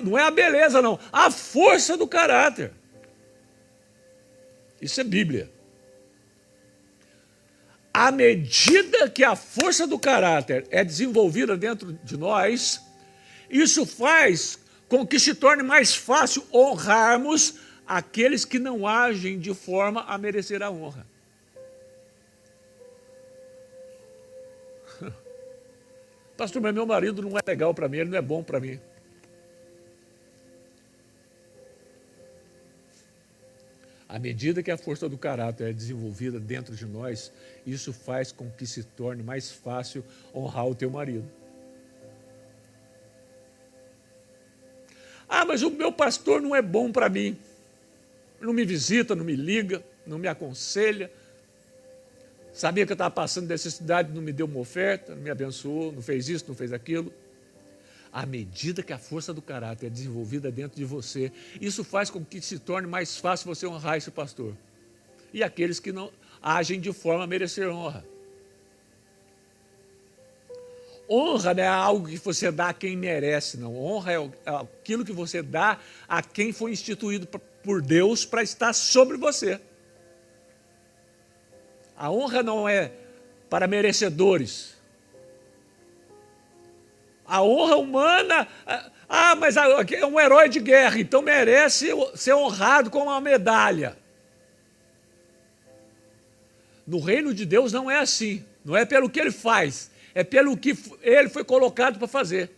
não é a beleza não, a força do caráter. Isso é Bíblia. À medida que a força do caráter é desenvolvida dentro de nós, isso faz com que se torne mais fácil honrarmos aqueles que não agem de forma a merecer a honra. Pastor, mas meu marido não é legal para mim, ele não é bom para mim. À medida que a força do caráter é desenvolvida dentro de nós, isso faz com que se torne mais fácil honrar o teu marido. Ah, mas o meu pastor não é bom para mim. Não me visita, não me liga, não me aconselha. Sabia que eu estava passando necessidade, não me deu uma oferta, não me abençoou, não fez isso, não fez aquilo. À medida que a força do caráter é desenvolvida dentro de você, isso faz com que se torne mais fácil você honrar esse pastor. E aqueles que não agem de forma a merecer honra. Honra não é algo que você dá a quem merece, não. Honra é aquilo que você dá a quem foi instituído por Deus para estar sobre você. A honra não é para merecedores. A honra humana, mas é um herói de guerra, então merece ser honrado com uma medalha. No reino de Deus não é assim, não é pelo que ele faz, é pelo que ele foi colocado para fazer,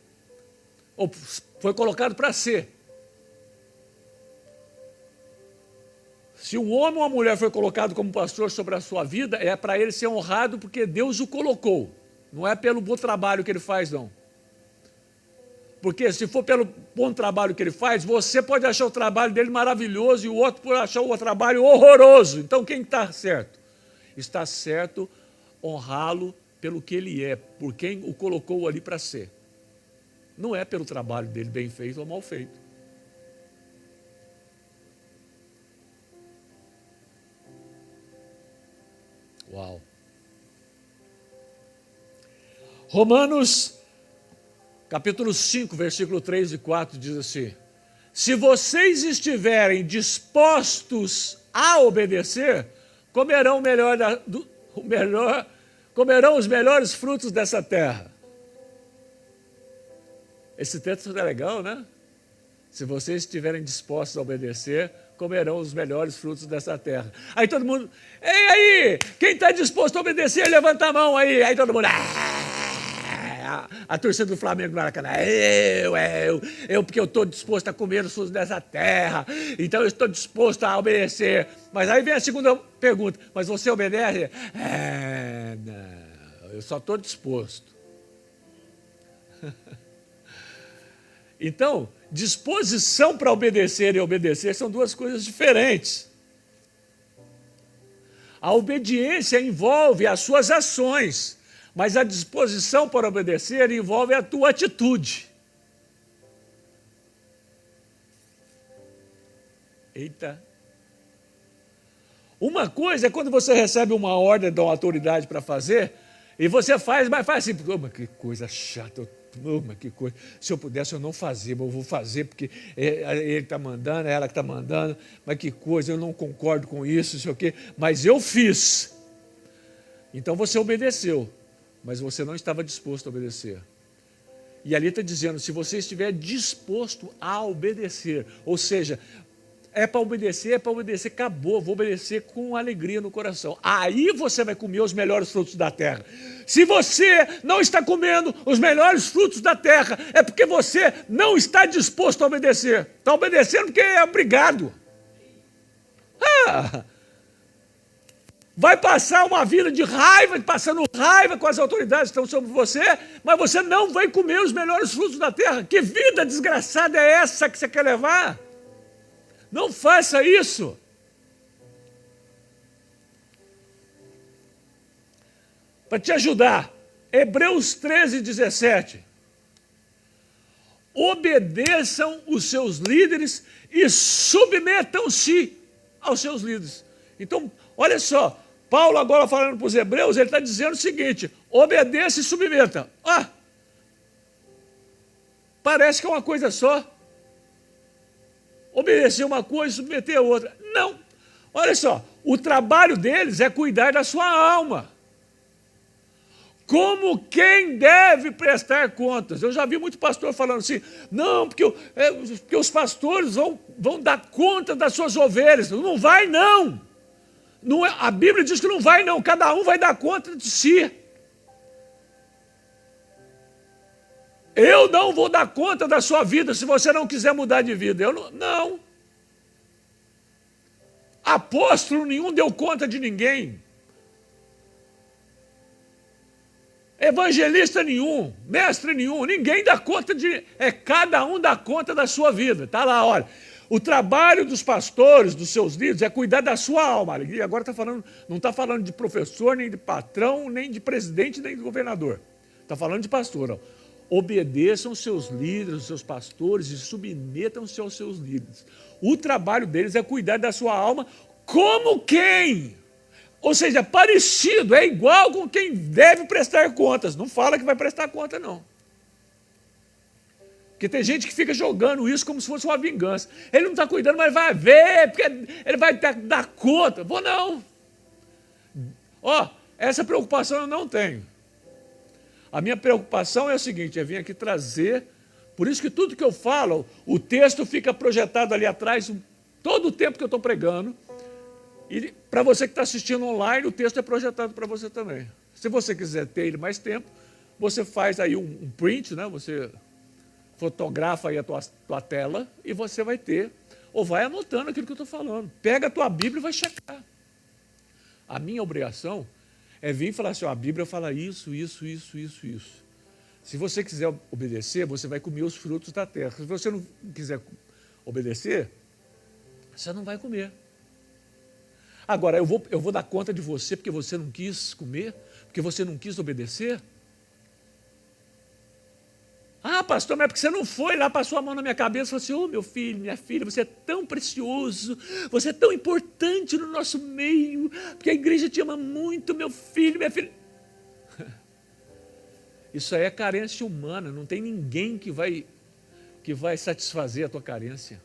ou foi colocado para ser. Se um homem ou uma mulher foi colocado como pastor sobre a sua vida, é para ele ser honrado porque Deus o colocou, não é pelo bom trabalho que ele faz, não. Porque se for pelo bom trabalho que ele faz, você pode achar o trabalho dele maravilhoso e o outro pode achar o trabalho horroroso. Então, quem está certo? Está certo honrá-lo pelo que ele é, por quem o colocou ali para ser. Não é pelo trabalho dele bem feito ou mal feito. Uau! Romanos, capítulo 5, versículo 3 e 4 diz assim: se vocês estiverem dispostos a obedecer, comerão comerão os melhores frutos dessa terra. Esse texto é legal, né? Se vocês estiverem dispostos a obedecer, comerão os melhores frutos dessa terra. Aí todo mundo, ei aí, quem está disposto a obedecer, levanta a mão aí. Aí todo mundo, a torcida do Flamengo no Maracanã, eu, porque eu estou disposto a comer os frutos dessa terra, então eu estou disposto a obedecer. Mas aí vem a segunda pergunta, mas você obedece? Não, eu só estou disposto. Então, disposição para obedecer e obedecer são duas coisas diferentes. A obediência envolve as suas ações, mas a disposição para obedecer envolve a tua atitude. Eita! Uma coisa é quando você recebe uma ordem de uma autoridade para fazer, e você faz, mas faz assim, oh, mas que coisa chata, oh, mas que coisa. Se eu pudesse eu não fazia, mas eu vou fazer porque ele está mandando, é ela que está mandando, mas que coisa, eu não concordo com isso, não sei o quê, mas eu fiz. Então você obedeceu, mas você não estava disposto a obedecer. E ali está dizendo, se você estiver disposto a obedecer, ou seja, é para obedecer, acabou, vou obedecer com alegria no coração. Aí você vai comer os melhores frutos da terra. Se você não está comendo os melhores frutos da terra, é porque você não está disposto a obedecer. Está obedecendo porque é obrigado. Vai passar uma vida de raiva, passando raiva com as autoridades que estão sobre você, mas você não vai comer os melhores frutos da terra. Que vida desgraçada é essa que você quer levar? Não faça isso. Para te ajudar, Hebreus 13, 17. Obedeçam os seus líderes e submetam-se aos seus líderes. Então, olha só, Paulo agora falando para os hebreus, ele está dizendo o seguinte, obedeça e submeta. Parece que é uma coisa só. Obedecer uma coisa e submeter a outra. Não. Olha só, o trabalho deles é cuidar da sua alma. Como quem deve prestar contas. Eu já vi muito pastor falando assim, não, porque os pastores vão dar conta das suas ovelhas. Não vai, não. Não é, a Bíblia diz que não vai, não. Cada um vai dar conta de si. Eu não vou dar conta da sua vida se você não quiser mudar de vida. Eu não. Apóstolo nenhum deu conta de ninguém. Evangelista nenhum, mestre nenhum, ninguém dá conta de... cada um dá conta da sua vida. Está lá, olha. O trabalho dos pastores, dos seus líderes, é cuidar da sua alma. E agora não está falando de professor, nem de patrão, nem de presidente, nem de governador. Está falando de pastor, ó. Obedeçam os seus líderes, os seus pastores e submetam-se aos seus líderes. O trabalho deles é cuidar da sua alma como quem? Ou seja, parecido, é igual com quem deve prestar contas. Não fala que vai prestar conta, não. Porque tem gente que fica jogando isso como se fosse uma vingança. Ele não está cuidando, mas vai ver, porque ele vai dar conta. Vou não. Essa preocupação eu não tenho. A minha preocupação é a seguinte, é vir aqui trazer, por isso que tudo que eu falo, o texto fica projetado ali atrás, todo o tempo que eu estou pregando, e para você que está assistindo online, o texto é projetado para você também. Se você quiser ter ele mais tempo, você faz aí um print, né? Você fotografa aí a tua tela e você vai ter, ou vai anotando aquilo que eu estou falando. Pega a tua Bíblia e vai checar. A minha obrigação é vir e falar assim, a Bíblia fala isso. Se você quiser obedecer, você vai comer os frutos da terra. Se você não quiser obedecer, você não vai comer. Agora, eu vou dar conta de você porque você não quis comer? Porque você não quis obedecer? Ah, pastor, mas é porque você não foi lá, passou a mão na minha cabeça e falou assim, ô meu filho, minha filha, você é tão precioso, você é tão importante no nosso meio, porque a igreja te ama muito, meu filho, minha filha. Isso aí é carência humana, não tem ninguém que vai satisfazer a tua carência.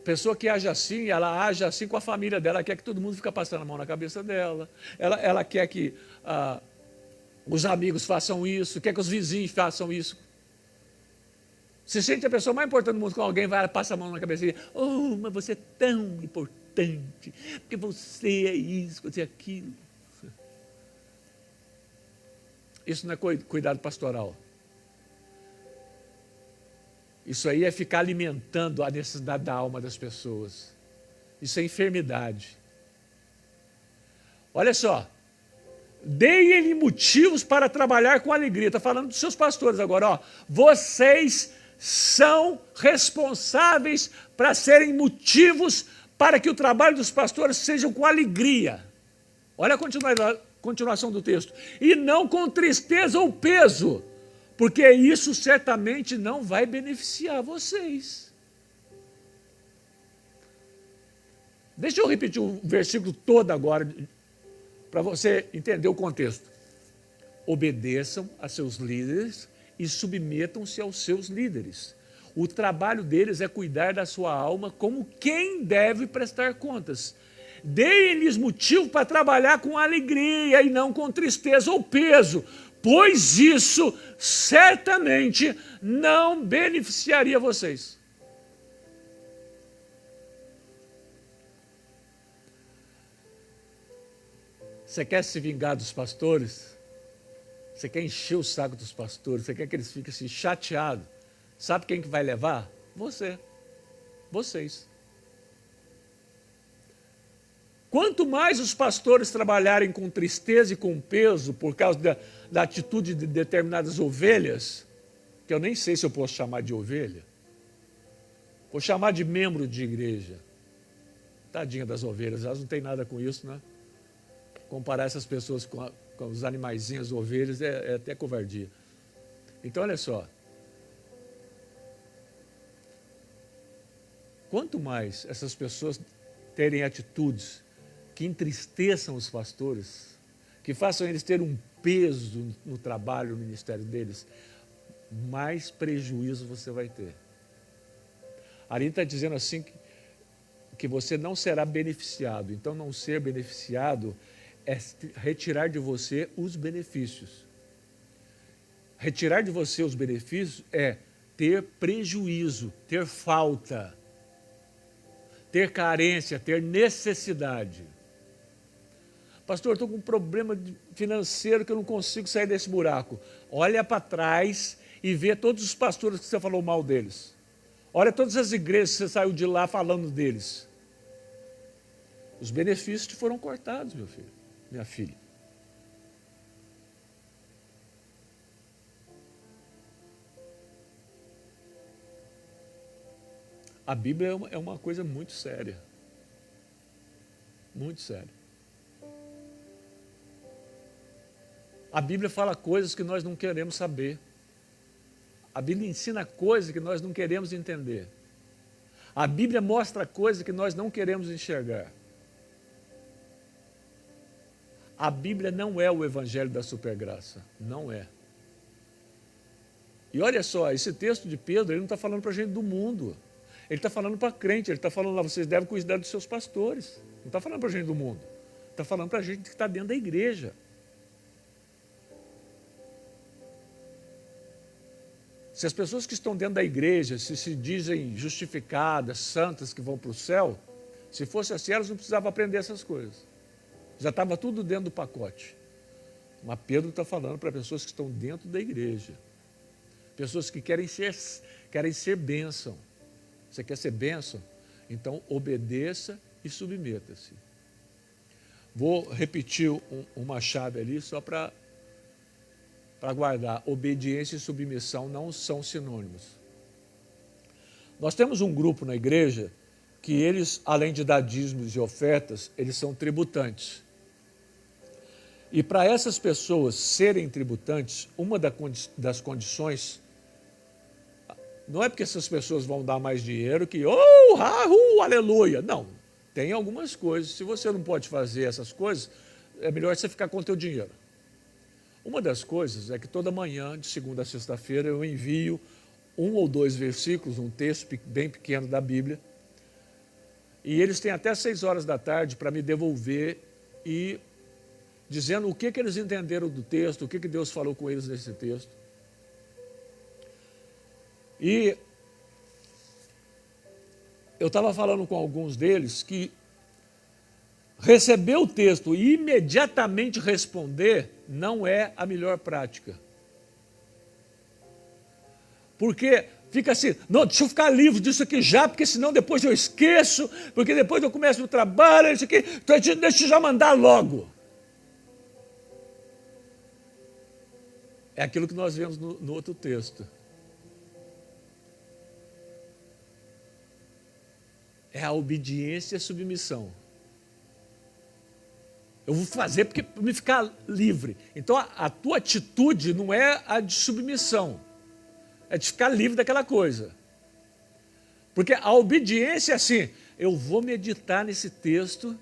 Pessoa que age assim, ela age assim com a família dela, ela quer que todo mundo fique passando a mão na cabeça dela, ela quer que os amigos façam isso, quer que os vizinhos façam isso. Se sente a pessoa mais importante do mundo com alguém, vai, ela passa a mão na cabeça e diz, oh, mas você é tão importante, porque você é isso, você é aquilo. Isso não é cuidado pastoral. Isso aí é ficar alimentando a necessidade da alma das pessoas. Isso é enfermidade. Olha só. Deem-lhe motivos para trabalhar com alegria. Está falando dos seus pastores agora. Ó. Vocês são responsáveis para serem motivos para que o trabalho dos pastores seja com alegria. Olha a continuação do texto. E não com tristeza ou peso, porque isso certamente não vai beneficiar vocês. Deixa eu repetir o versículo todo agora, para você entender o contexto. Obedeçam a seus líderes e submetam-se aos seus líderes. O trabalho deles é cuidar da sua alma como quem deve prestar contas. Deem-lhes motivo para trabalhar com alegria e não com tristeza ou peso, pois isso certamente não beneficiaria vocês. Você quer se vingar dos pastores? Você quer encher o saco dos pastores? Você quer que eles fiquem assim, chateados? Sabe quem que vai levar? Você. Vocês. Quanto mais os pastores trabalharem com tristeza e com peso por causa da atitude de determinadas ovelhas, que eu nem sei se eu posso chamar de ovelha, vou chamar de membro de igreja. Tadinha das ovelhas, elas não têm nada com isso, né? Comparar essas pessoas com os animaizinhos, ovelhas, é até covardia. Então, olha só. Quanto mais essas pessoas terem atitudes que entristeçam os pastores, que façam eles ter um peso no trabalho, no ministério deles, mais prejuízo você vai ter. A Aline está dizendo assim que você não será beneficiado. Então, não ser beneficiado é retirar de você os benefícios. Retirar de você os benefícios é ter prejuízo, ter falta, ter carência, ter necessidade. Pastor, eu estou com um problema financeiro que eu não consigo sair desse buraco. Olha para trás e vê todos os pastores que você falou mal deles. Olha todas as igrejas que você saiu de lá falando deles. Os benefícios te foram cortados, meu filho, minha filha. A Bíblia é uma coisa muito séria. Muito séria. A Bíblia fala coisas que nós não queremos saber. A Bíblia ensina coisas que nós não queremos entender. A Bíblia mostra coisas que nós não queremos enxergar. A Bíblia não é o evangelho da supergraça. Não é. E olha só, esse texto de Pedro, ele não está falando para a gente do mundo. Ele está falando para crente, ele está falando lá, vocês devem cuidar dos seus pastores. Não está falando para a gente do mundo. Está falando para a gente que está dentro da igreja. Se as pessoas que estão dentro da igreja se dizem justificadas, santas, que vão para o céu, se fosse assim, elas não precisavam aprender essas coisas. Já estava tudo dentro do pacote. Mas Pedro está falando para pessoas que estão dentro da igreja. Pessoas que querem ser bênção. Você quer ser bênção? Então obedeça e submeta-se. Vou repetir uma chave ali só para para guardar. Obediência e submissão não são sinônimos. Nós temos um grupo na igreja que eles, além de dar dízimos e ofertas, eles são tributantes. E para essas pessoas serem tributantes, uma das condições, não é porque essas pessoas vão dar mais dinheiro que, aleluia. Não, tem algumas coisas. Se você não pode fazer essas coisas, é melhor você ficar com o teu dinheiro. Uma das coisas é que toda manhã, de segunda a sexta-feira, eu envio 1 ou 2 versículos, um texto bem pequeno da Bíblia, e eles têm até 6 horas da tarde para me devolver e dizendo o que eles entenderam do texto, o que Deus falou com eles nesse texto. E eu estava falando com alguns deles que receber o texto e imediatamente responder não é a melhor prática. Porque fica assim, não, deixa eu ficar livre disso aqui já, porque senão depois eu esqueço, porque depois eu começo o trabalho, isso aqui, então deixa eu já mandar logo. É aquilo que nós vemos no outro texto. É a obediência e a submissão. Eu vou fazer porque para me ficar livre. Então a tua atitude não é a de submissão, é de ficar livre daquela coisa. Porque a obediência é assim, eu vou meditar nesse texto,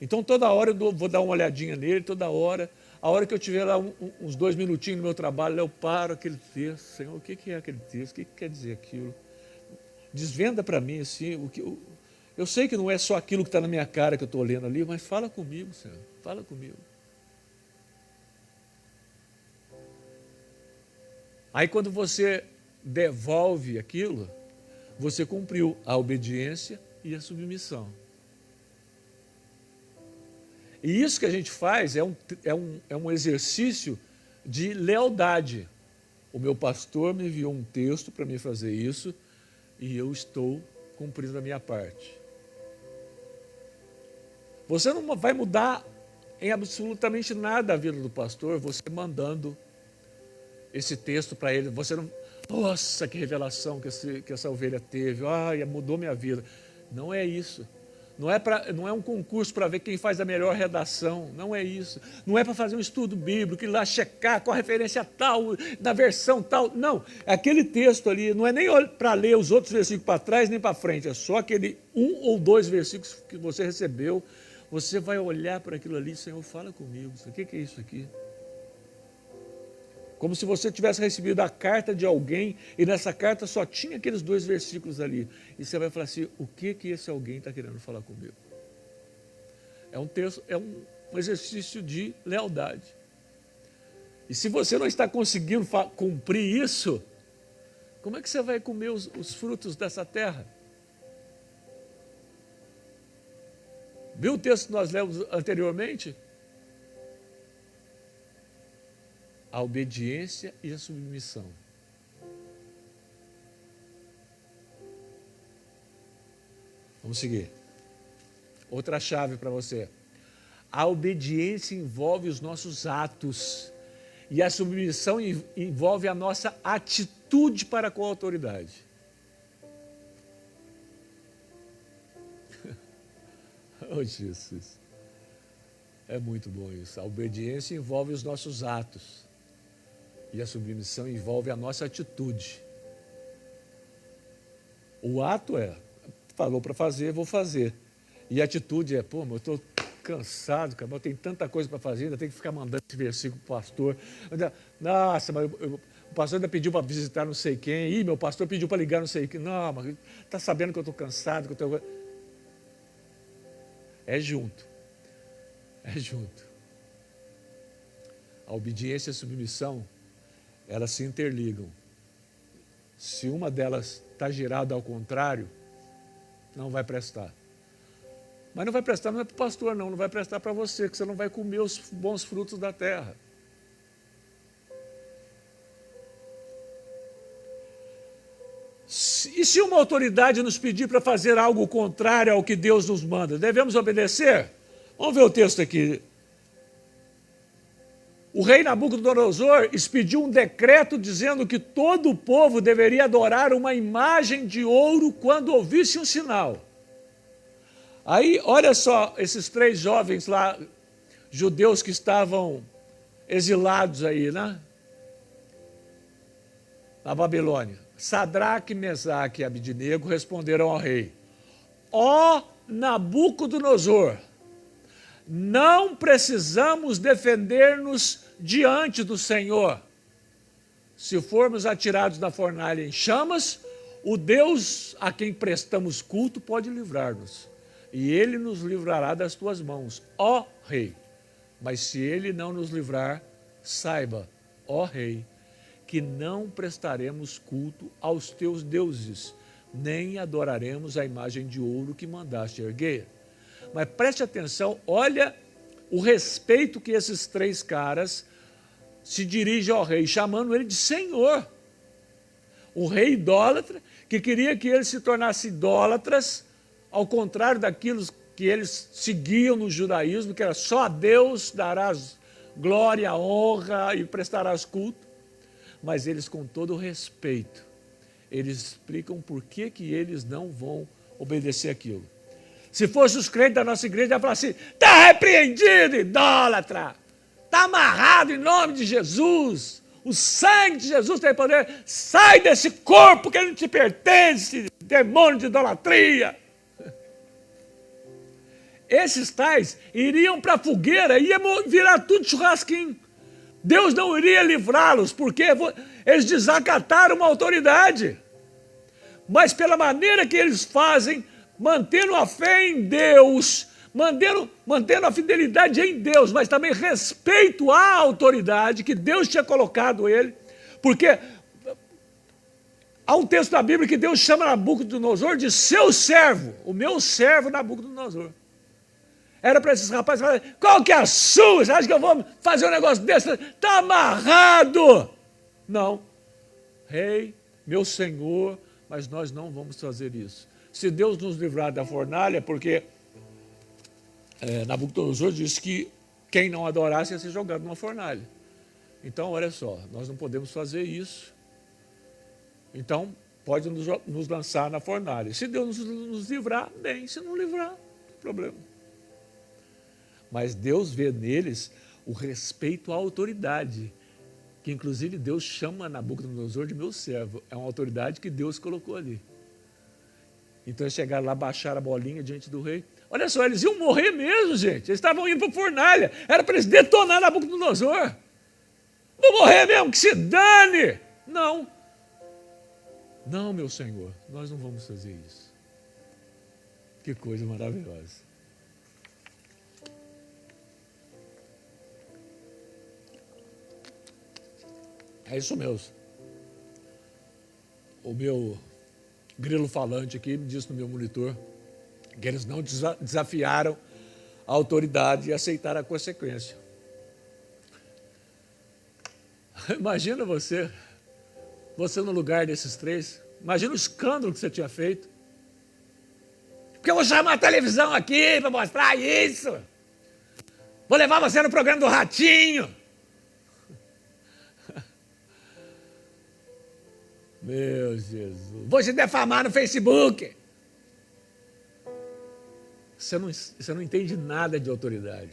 então toda hora eu vou dar uma olhadinha nele, toda hora. A hora que eu tiver lá uns 2 minutinhos no meu trabalho, eu paro aquele texto. Senhor, o que é aquele texto? O que quer dizer aquilo? Desvenda para mim, assim, eu sei que não é só aquilo que está na minha cara que eu estou lendo ali, mas fala comigo, Senhor, fala comigo. Aí quando você devolve aquilo, você cumpriu a obediência e a submissão. E isso que a gente faz é um exercício de lealdade. O meu pastor me enviou um texto para me fazer isso e eu estou cumprindo a minha parte. Você não vai mudar em absolutamente nada a vida do pastor, você mandando esse texto para ele. Você não, nossa, que revelação que essa ovelha teve, mudou minha vida. Não é isso. Não é um concurso para ver quem faz a melhor redação, não é isso. Não é para fazer um estudo bíblico, ir lá checar com a referência tal, na versão tal. Não, aquele texto ali não é nem para ler os outros versículos para trás nem para frente, é só aquele 1 ou 2 versículos que você recebeu. Você vai olhar para aquilo ali, Senhor, fala comigo, o que é isso aqui? Como se você tivesse recebido a carta de alguém e nessa carta só tinha aqueles 2 versículos ali. E você vai falar assim, o que esse alguém está querendo falar comigo? É um texto, é um exercício de lealdade. E se você não está conseguindo cumprir isso, como é que você vai comer os frutos dessa terra? Viu o texto que nós lemos anteriormente? A obediência e a submissão. Vamos seguir. Outra chave para você. A obediência envolve os nossos atos e a submissão envolve a nossa atitude para com a autoridade. Oh, Jesus. É muito bom isso. A obediência envolve os nossos atos. E a submissão envolve a nossa atitude. O ato falou para fazer, vou fazer. E a atitude é, eu estou cansado, cara, eu tenho tanta coisa para fazer, ainda tenho que ficar mandando esse versículo para o pastor. Nossa, mas o pastor ainda pediu para visitar não sei quem. Meu pastor pediu para ligar não sei quem. Não, mas está sabendo que eu estou cansado, que eu estou... É junto. É junto. A obediência e a submissão, elas se interligam. Se uma delas está girada ao contrário, não vai prestar. Mas não vai prestar, não é para o pastor, não vai prestar para você, que você não vai comer os bons frutos da terra. E se uma autoridade nos pedir para fazer algo contrário ao que Deus nos manda, devemos obedecer? Vamos ver o texto aqui. o rei Nabucodonosor expediu um decreto dizendo que todo o povo deveria adorar uma imagem de ouro quando ouvisse um sinal. Aí, olha só, esses 3 jovens lá, judeus que estavam exilados aí, né? Na Babilônia. Sadraque, Mesaque e Abidnego responderam ao rei: ó Nabucodonosor, não precisamos defender-nos diante do Senhor. Se formos atirados na fornalha em chamas, o Deus a quem prestamos culto pode livrar-nos, e ele nos livrará das tuas mãos, ó rei. Mas se ele não nos livrar, saiba, ó rei, que não prestaremos culto aos teus deuses, nem adoraremos a imagem de ouro que mandaste erguer. Mas preste atenção, olha o respeito que esses 3 caras se dirigem ao rei, chamando ele de Senhor. O rei idólatra, que queria que eles se tornassem idólatras, ao contrário daquilo que eles seguiam no judaísmo, que era só a Deus darás glória, honra e prestarás culto. Mas eles, com todo o respeito, eles explicam por que eles não vão obedecer aquilo. Se fosse os crentes da nossa igreja, ia falar assim: está repreendido, idólatra, está amarrado em nome de Jesus, o sangue de Jesus tem poder, sai desse corpo que ele não te pertence, demônio de idolatria. Esses tais iriam para a fogueira, ia virar tudo churrasquinho. Deus não iria livrá-los, porque eles desacataram uma autoridade. Mas pela maneira que eles fazem, mantendo a fé em Deus, mantendo a fidelidade em Deus, mas também respeito à autoridade que Deus tinha colocado ele, porque há um texto da Bíblia que Deus chama Nabucodonosor de seu servo, o meu servo Nabucodonosor. Era para esses rapazes falarem: qual que é a sua? Você acha que eu vou fazer um negócio desse? Está amarrado! Não. Rei, meu senhor, mas nós não vamos fazer isso. Se Deus nos livrar da fornalha, porque Nabucodonosor disse que quem não adorasse ia ser jogado numa fornalha. Então, olha só, nós não podemos fazer isso. Então, pode nos lançar na fornalha. Se Deus nos livrar, bem. Se não livrar, não tem problema. Mas Deus vê neles o respeito à autoridade, que inclusive Deus chama Nabucodonosor de meu servo. É uma autoridade que Deus colocou ali. Então eles chegaram lá, baixaram a bolinha diante do rei. Olha só, eles iam morrer mesmo, gente. Eles estavam indo para a fornalha. Era para eles detonar Nabucodonosor. Vou morrer mesmo, que se dane. Não. Não, meu senhor, nós não vamos fazer isso. Que coisa maravilhosa. É isso mesmo. O meu grilo falante aqui me disse no meu monitor que eles não desafiaram a autoridade e aceitaram a consequência. Imagina você no lugar desses 3. Imagina o escândalo que você tinha feito. Porque eu vou chamar a televisão aqui para mostrar isso. Vou levar você no programa do Ratinho. Meu Jesus. Vou te defamar no Facebook. Você não entende nada de autoridade.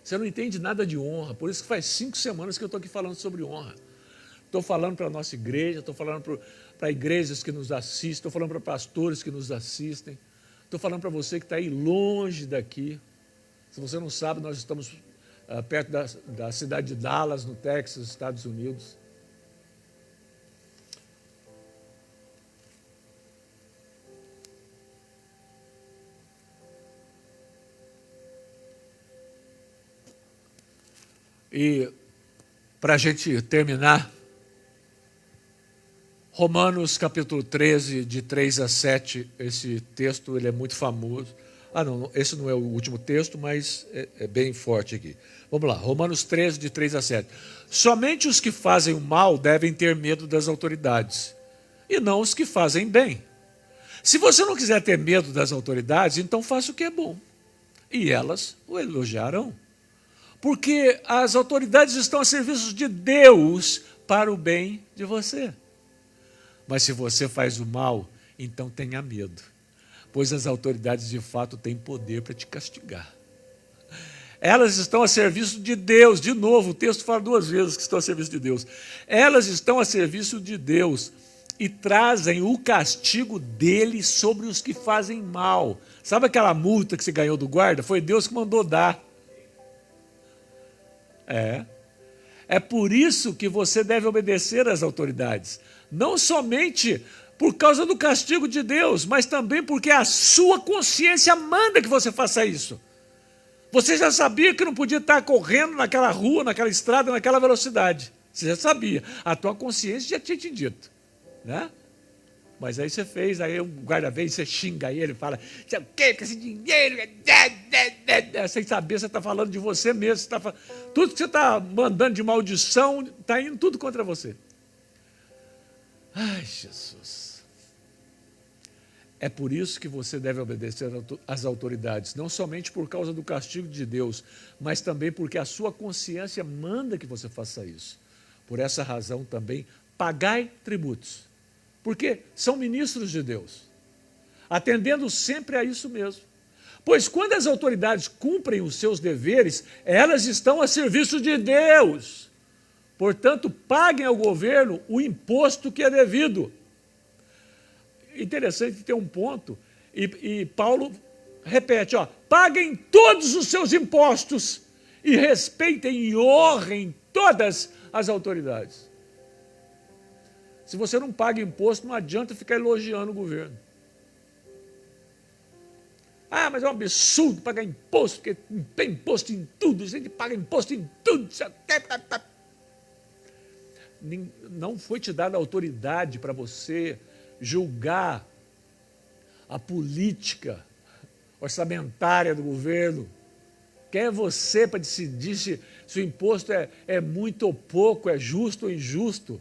Você não entende nada de honra. Por isso que faz 5 semanas que eu estou aqui falando sobre honra. Estou falando para a nossa igreja, estou falando para igrejas que nos assistem, estou falando para pastores que nos assistem, estou falando para você que está aí longe daqui. Se você não sabe, nós estamos perto da cidade de Dallas, no Texas, Estados Unidos. E, para a gente terminar, Romanos capítulo 13, de 3 a 7, esse texto ele é muito famoso. Não, esse não é o último texto, mas é bem forte aqui. Vamos lá, Romanos 13, de 3 a 7. Somente os que fazem o mal devem ter medo das autoridades, e não os que fazem bem. Se você não quiser ter medo das autoridades, então faça o que é bom, e elas o elogiarão. Porque as autoridades estão a serviço de Deus para o bem de você. Mas se você faz o mal, então tenha medo, pois as autoridades de fato têm poder para te castigar. Elas estão a serviço de Deus. De novo, o texto fala 2 vezes que estão a serviço de Deus. Elas estão a serviço de Deus e trazem o castigo dele sobre os que fazem mal. Sabe aquela multa que você ganhou do guarda? Foi Deus que mandou dar. É por isso que você deve obedecer às autoridades. Não somente por causa do castigo de Deus, mas também porque a sua consciência manda que você faça isso. Você já sabia que não podia estar correndo naquela rua, naquela estrada, naquela velocidade. Você já sabia. A tua consciência já tinha te dito, né? Mas aí você fez, aí o guarda vem, você xinga ele, fala, você o quê? Com esse dinheiro? Sem saber, você está falando de você mesmo. Você tá tudo que você está mandando de maldição, está indo tudo contra você. Ai, Jesus. É por isso que você deve obedecer às autoridades, não somente por causa do castigo de Deus, mas também porque a sua consciência manda que você faça isso. Por essa razão também, pagai tributos. Porque são ministros de Deus, atendendo sempre a isso mesmo. Pois quando as autoridades cumprem os seus deveres, elas estão a serviço de Deus. Portanto, paguem ao governo o imposto que é devido. Interessante ter um ponto, e Paulo repete, paguem todos os seus impostos e respeitem e honrem todas as autoridades. Se você não paga imposto, não adianta ficar elogiando o governo. Ah, mas é um absurdo pagar imposto, porque tem imposto em tudo, a gente paga imposto em tudo. Não foi te dada autoridade para você julgar a política orçamentária do governo. Quem é você para decidir se o imposto é muito ou pouco, é justo ou injusto?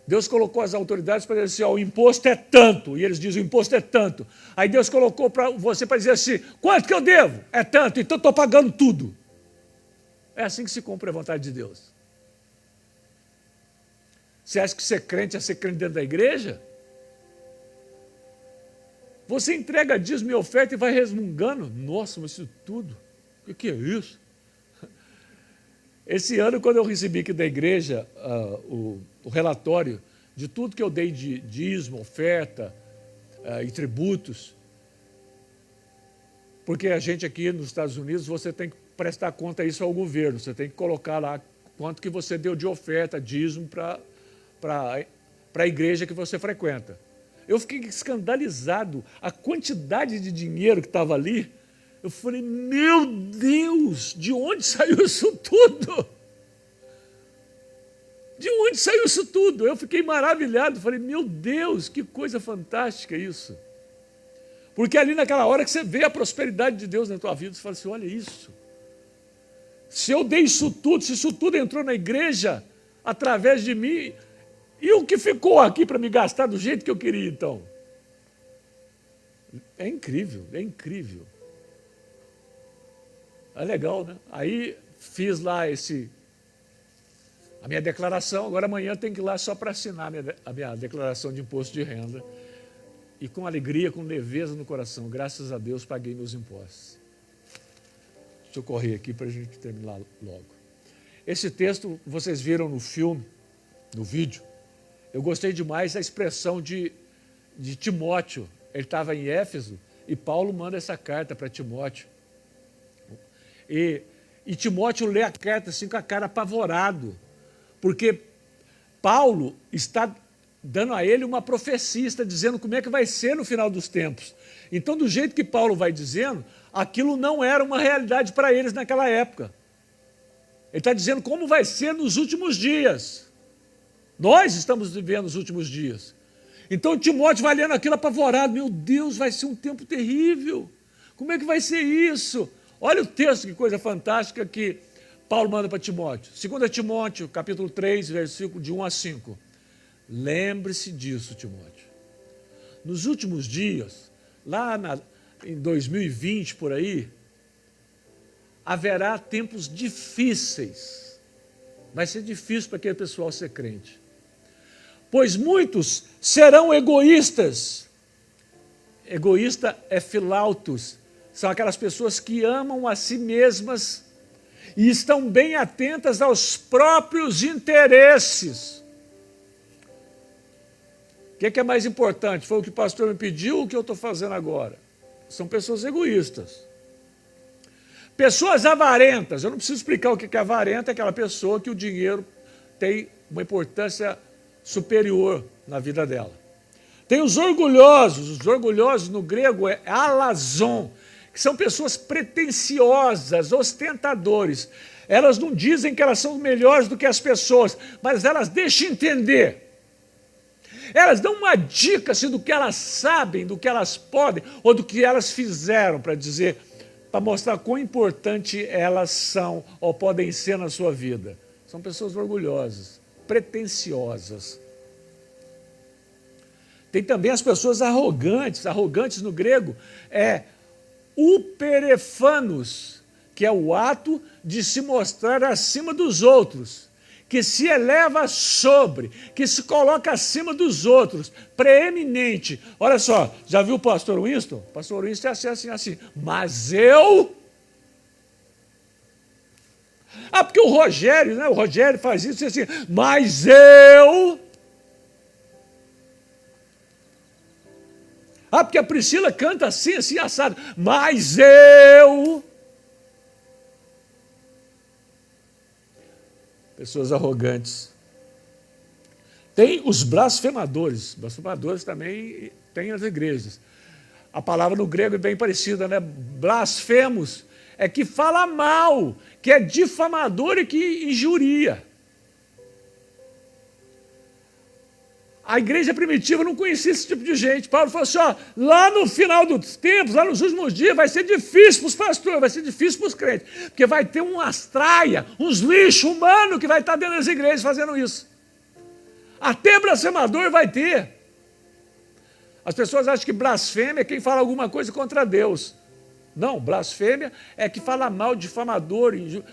Deus colocou as autoridades para dizer assim, o imposto é tanto, e eles dizem, o imposto é tanto. Aí Deus colocou para você para dizer assim, quanto que eu devo? É tanto, então estou pagando tudo. É assim que se cumpre a vontade de Deus. Você acha que ser crente é ser crente dentro da igreja? Você entrega dízimo e oferta e vai resmungando. Nossa, mas isso tudo? O que é isso? Esse ano, quando eu recebi aqui da igreja o relatório de tudo que eu dei de dízimo, oferta e tributos, porque a gente aqui nos Estados Unidos, você tem que prestar conta isso ao governo, você tem que colocar lá quanto que você deu de oferta, dízimo para a igreja que você frequenta. Eu fiquei escandalizado, a quantidade de dinheiro que estava ali. Eu falei, meu Deus, de onde saiu isso tudo? De onde saiu isso tudo? Eu fiquei maravilhado, falei, meu Deus, que coisa fantástica isso. Porque ali naquela hora que você vê a prosperidade de Deus na tua vida, você fala assim, olha isso. Se eu dei isso tudo, se isso tudo entrou na igreja através de mim, e o que ficou aqui para me gastar do jeito que eu queria, então? É incrível, é incrível. É legal, né? Aí fiz lá a minha declaração, agora amanhã eu tenho que ir lá só para assinar a minha declaração de imposto de renda. E com alegria, com leveza no coração, graças a Deus, paguei meus impostos. Deixa eu correr aqui para a gente terminar logo. Esse texto, vocês viram no filme, no vídeo, eu gostei demais da expressão de Timóteo. Ele estava em Éfeso e Paulo manda essa carta para Timóteo. E Timóteo lê a carta assim com a cara apavorado, porque Paulo está dando a ele uma profecia, está dizendo como é que vai ser no final dos tempos. Então, do jeito que Paulo vai dizendo, aquilo não era uma realidade para eles naquela época. Ele está dizendo como vai ser nos últimos dias. Nós estamos vivendo os últimos dias. Então, Timóteo vai lendo aquilo apavorado. Meu Deus, vai ser um tempo terrível. Como é que vai ser isso? Olha o texto, que coisa fantástica que Paulo manda para Timóteo. 2 Timóteo, capítulo 3, versículo de 1 a 5. Lembre-se disso, Timóteo. Nos últimos dias, lá em 2020, por aí, haverá tempos difíceis. Vai ser difícil para aquele pessoal ser crente. Pois muitos serão egoístas. Egoísta é filautos. São aquelas pessoas que amam a si mesmas e estão bem atentas aos próprios interesses. O que é mais importante? Foi o que o pastor me pediu ou o que eu estou fazendo agora? São pessoas egoístas. Pessoas avarentas. Eu não preciso explicar o que é avarenta, é aquela pessoa que o dinheiro tem uma importância superior na vida dela. Tem os orgulhosos no grego é alazon, que são pessoas pretensiosas, ostentadores. Elas não dizem que elas são melhores do que as pessoas, mas elas deixam entender. Elas dão uma dica assim, do que elas sabem, do que elas podem, ou do que elas fizeram, para dizer, para mostrar quão importante elas são ou podem ser na sua vida. São pessoas orgulhosas, pretensiosas. Tem também as pessoas arrogantes. Arrogantes no grego é uperefanos, que é o ato de se mostrar acima dos outros, que se eleva sobre, que se coloca acima dos outros, preeminente. Olha só, já viu o pastor Winston? O pastor Winston é assim. Mas eu... Ah, porque o Rogério, né? O Rogério faz isso assim. Mas eu... Ah, porque a Priscila canta assim, assado. Mas eu... Pessoas arrogantes. Tem os blasfemadores. Blasfemadores também tem nas igrejas. A palavra no grego é bem parecida, né? Blasfemos é que fala mal, que é difamador e que injuria. A igreja primitiva não conhecia esse tipo de gente. Paulo falou assim, ó, lá no final dos tempos, lá nos últimos dias, vai ser difícil para os pastores, vai ser difícil para os crentes, porque vai ter umas traias, uns lixos humanos que vai estar dentro das igrejas fazendo isso. Até blasfemador vai ter. As pessoas acham que blasfêmia é quem fala alguma coisa contra Deus. Não, blasfêmia é que fala mal, difamador.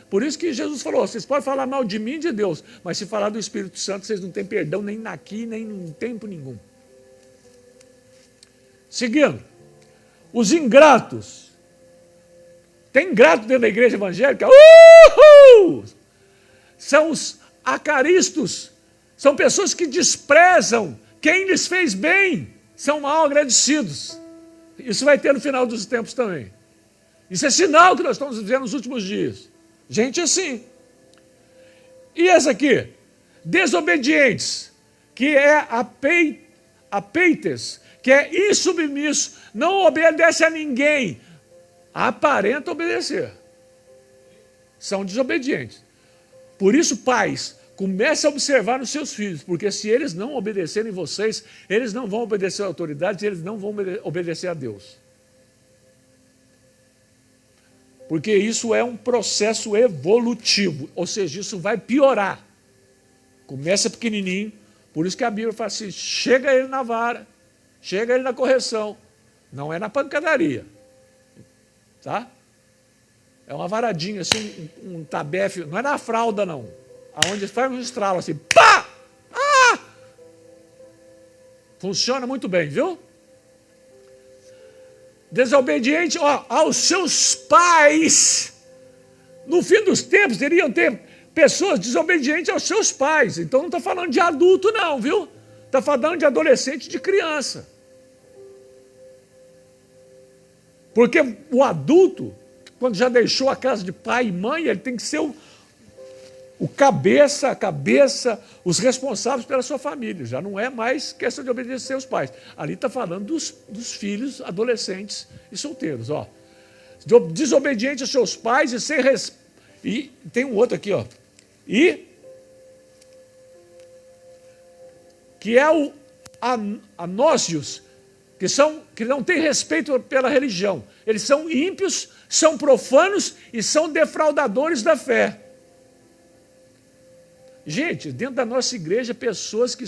Por isso que Jesus falou, vocês podem falar mal de mim e de Deus, mas se falar do Espírito Santo, vocês não têm perdão nem aqui, nem em tempo nenhum. Seguindo, os ingratos. Tem ingrato dentro da igreja evangélica? Uhul! São os acaristos. São pessoas que desprezam quem lhes fez bem. São mal agradecidos. Isso vai ter no final dos tempos também. Isso é sinal que nós estamos vivendo nos últimos dias. Gente assim. E essa aqui? Desobedientes, que é apeites, que é insubmisso, não obedece a ninguém, aparenta obedecer. São desobedientes. Por isso, pais, comece a observar nos seus filhos, porque se eles não obedecerem vocês, eles não vão obedecer a autoridade, eles não vão obedecer a Deus. Porque isso é um processo evolutivo, ou seja, isso vai piorar. Começa pequenininho, por isso que a Bíblia fala assim, chega ele na vara, chega ele na correção, não é na pancadaria, tá? É uma varadinha, assim, um tabefe, não é na fralda não, aonde faz um estralo assim, pá! Ah! Funciona muito bem, viu? Desobediente, ó, aos seus pais. No fim dos tempos, iriam ter pessoas desobedientes aos seus pais. Então não está falando de adulto não, viu? Está falando de adolescente e de criança. Porque o adulto, quando já deixou a casa de pai e mãe, ele tem que ser a cabeça, os responsáveis pela sua família. Já não é mais questão de obedecer aos pais. Ali está falando dos filhos, adolescentes e solteiros. Ó. Desobediente aos seus pais e sem E tem um outro aqui, ó. E que é o anócios, que não tem respeito pela religião. Eles são ímpios, são profanos e são defraudadores da fé. Gente, dentro da nossa igreja, pessoas que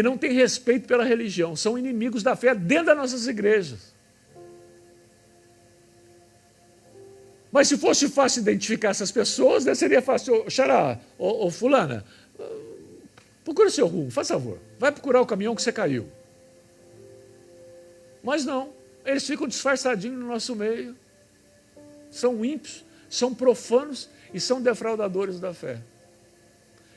não têm respeito pela religião, são inimigos da fé dentro das nossas igrejas. Mas se fosse fácil identificar essas pessoas, né, seria fácil. Xará, ô fulana, procura seu rumo, faz favor. Vai procurar o caminhão que você caiu. Mas não, eles ficam disfarçadinhos no nosso meio. São ímpios, são profanos e são defraudadores da fé.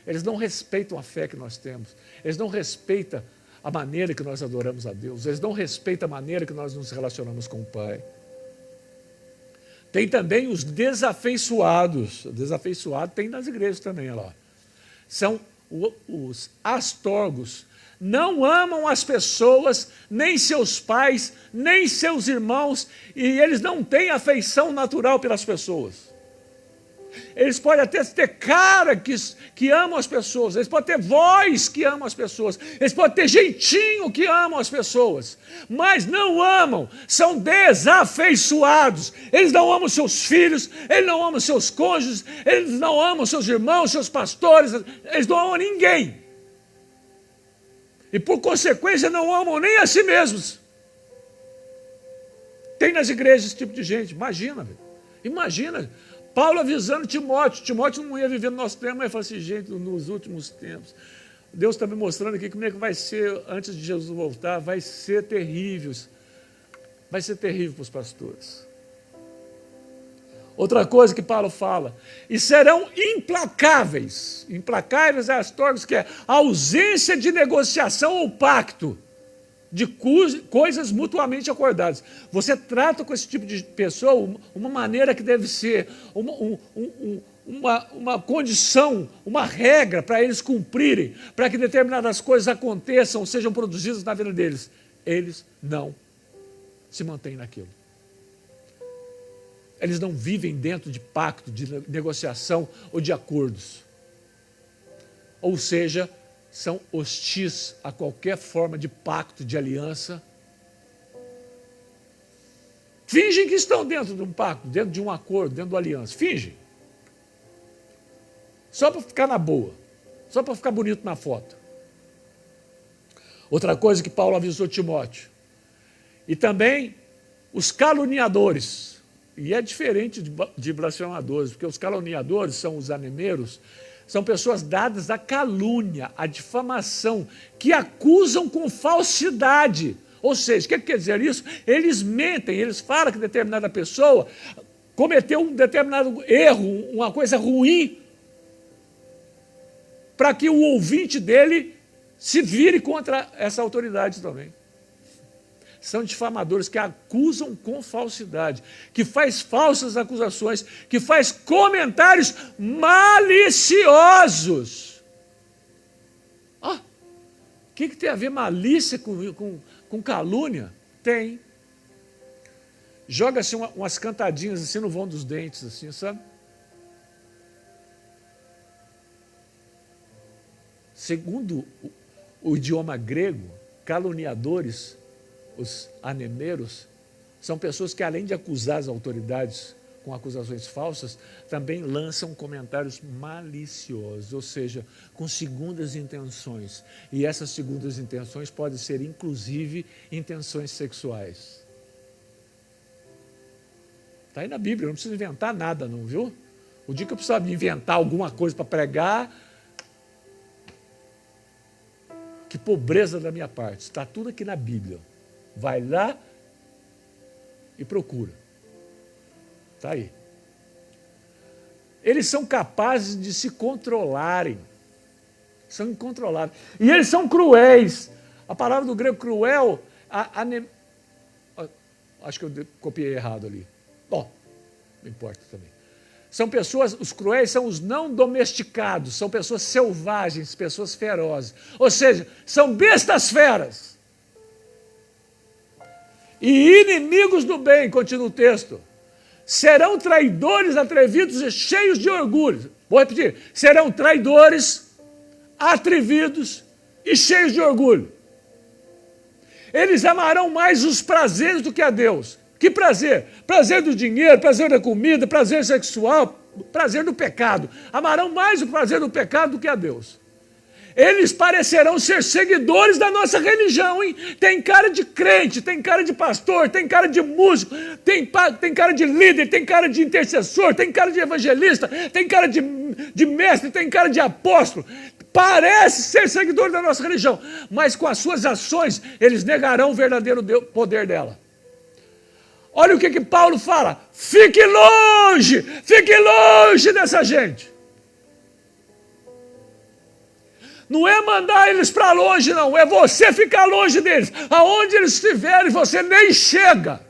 Eles não respeitam a fé que nós temos. Eles não respeitam a maneira que nós adoramos a Deus. Eles não respeitam a maneira que nós nos relacionamos com o Pai. Tem também os desafeiçoados. Desafeiçoado tem nas igrejas também, olha lá. São os astorgos. Não amam as pessoas, nem seus pais, nem seus irmãos, e eles não têm afeição natural pelas pessoas. Eles podem até ter cara que amam as pessoas, eles podem ter voz que amam as pessoas, eles podem ter jeitinho que amam as pessoas, mas não amam, são desafeiçoados. Eles não amam seus filhos, eles não amam seus cônjuges, eles não amam seus irmãos, seus pastores, eles não amam ninguém. E por consequência não amam nem a si mesmos. Tem nas igrejas esse tipo de gente, imagina, imagina. Paulo avisando Timóteo não ia viver no nosso tempo, mas ele falou assim, gente, nos últimos tempos, Deus está me mostrando aqui como é que vai ser antes de Jesus voltar, vai ser terrível para os pastores. Outra coisa que Paulo fala, e serão implacáveis é astorgos, que é a ausência de negociação ou pacto, de coisas mutuamente acordadas. Você trata com esse tipo de pessoa uma maneira que deve ser uma condição, uma regra para eles cumprirem, para que determinadas coisas aconteçam, sejam produzidas na vida deles. Eles não se mantêm naquilo. Eles não vivem dentro de pacto, de negociação ou de acordos. Ou seja, são hostis a qualquer forma de pacto, de aliança. Fingem que estão dentro de um pacto, dentro de um acordo, dentro de uma aliança. Fingem. Só para ficar na boa. Só para ficar bonito na foto. Outra coisa que Paulo avisou Timóteo. E também os caluniadores. E é diferente de blasfemadores, porque os caluniadores são os anemeiros, são pessoas dadas à calúnia, à difamação, que acusam com falsidade. Ou seja, o que quer dizer isso? Eles mentem, eles falam que determinada pessoa cometeu um determinado erro, uma coisa ruim, para que o ouvinte dele se vire contra essa autoridade também. São difamadores que acusam com falsidade, que faz falsas acusações, que faz comentários maliciosos. O que tem a ver malícia com calúnia? Tem. Joga-se umas cantadinhas assim no vão dos dentes, assim, sabe? Segundo o idioma grego, caluniadores, os anemeiros, são pessoas que, além de acusar as autoridades com acusações falsas, também lançam comentários maliciosos, ou seja, com segundas intenções. E essas segundas intenções podem ser, inclusive, intenções sexuais. Está aí na Bíblia, não precisa inventar nada, não, viu? O dia que eu precisava inventar alguma coisa para pregar, que pobreza da minha parte, está tudo aqui na Bíblia. Vai lá e procura. Está aí. Eles são capazes de se controlarem. São incontroláveis. E eles são cruéis. A palavra do grego cruel, acho que eu copiei errado ali. Bom, não importa também. São pessoas, os cruéis são os não domesticados, são pessoas selvagens, pessoas ferozes. Ou seja, são bestas feras. E inimigos do bem, continua o texto, serão traidores, atrevidos e cheios de orgulho. Vou repetir, serão traidores, atrevidos e cheios de orgulho. Eles amarão mais os prazeres do que a Deus. Que prazer? Prazer do dinheiro, prazer da comida, prazer sexual, prazer do pecado. Amarão mais o prazer do pecado do que a Deus. Eles parecerão ser seguidores da nossa religião, hein? Tem cara de crente, tem cara de pastor, tem cara de músico, tem cara de líder, tem cara de intercessor, tem cara de evangelista, tem cara de mestre, tem cara de apóstolo. Parece ser seguidor da nossa religião, mas com as suas ações eles negarão o verdadeiro poder dela. Olha o que Paulo fala: fique longe dessa gente. Não é mandar eles para longe, não. É você ficar longe deles. Aonde eles estiverem, você nem chega.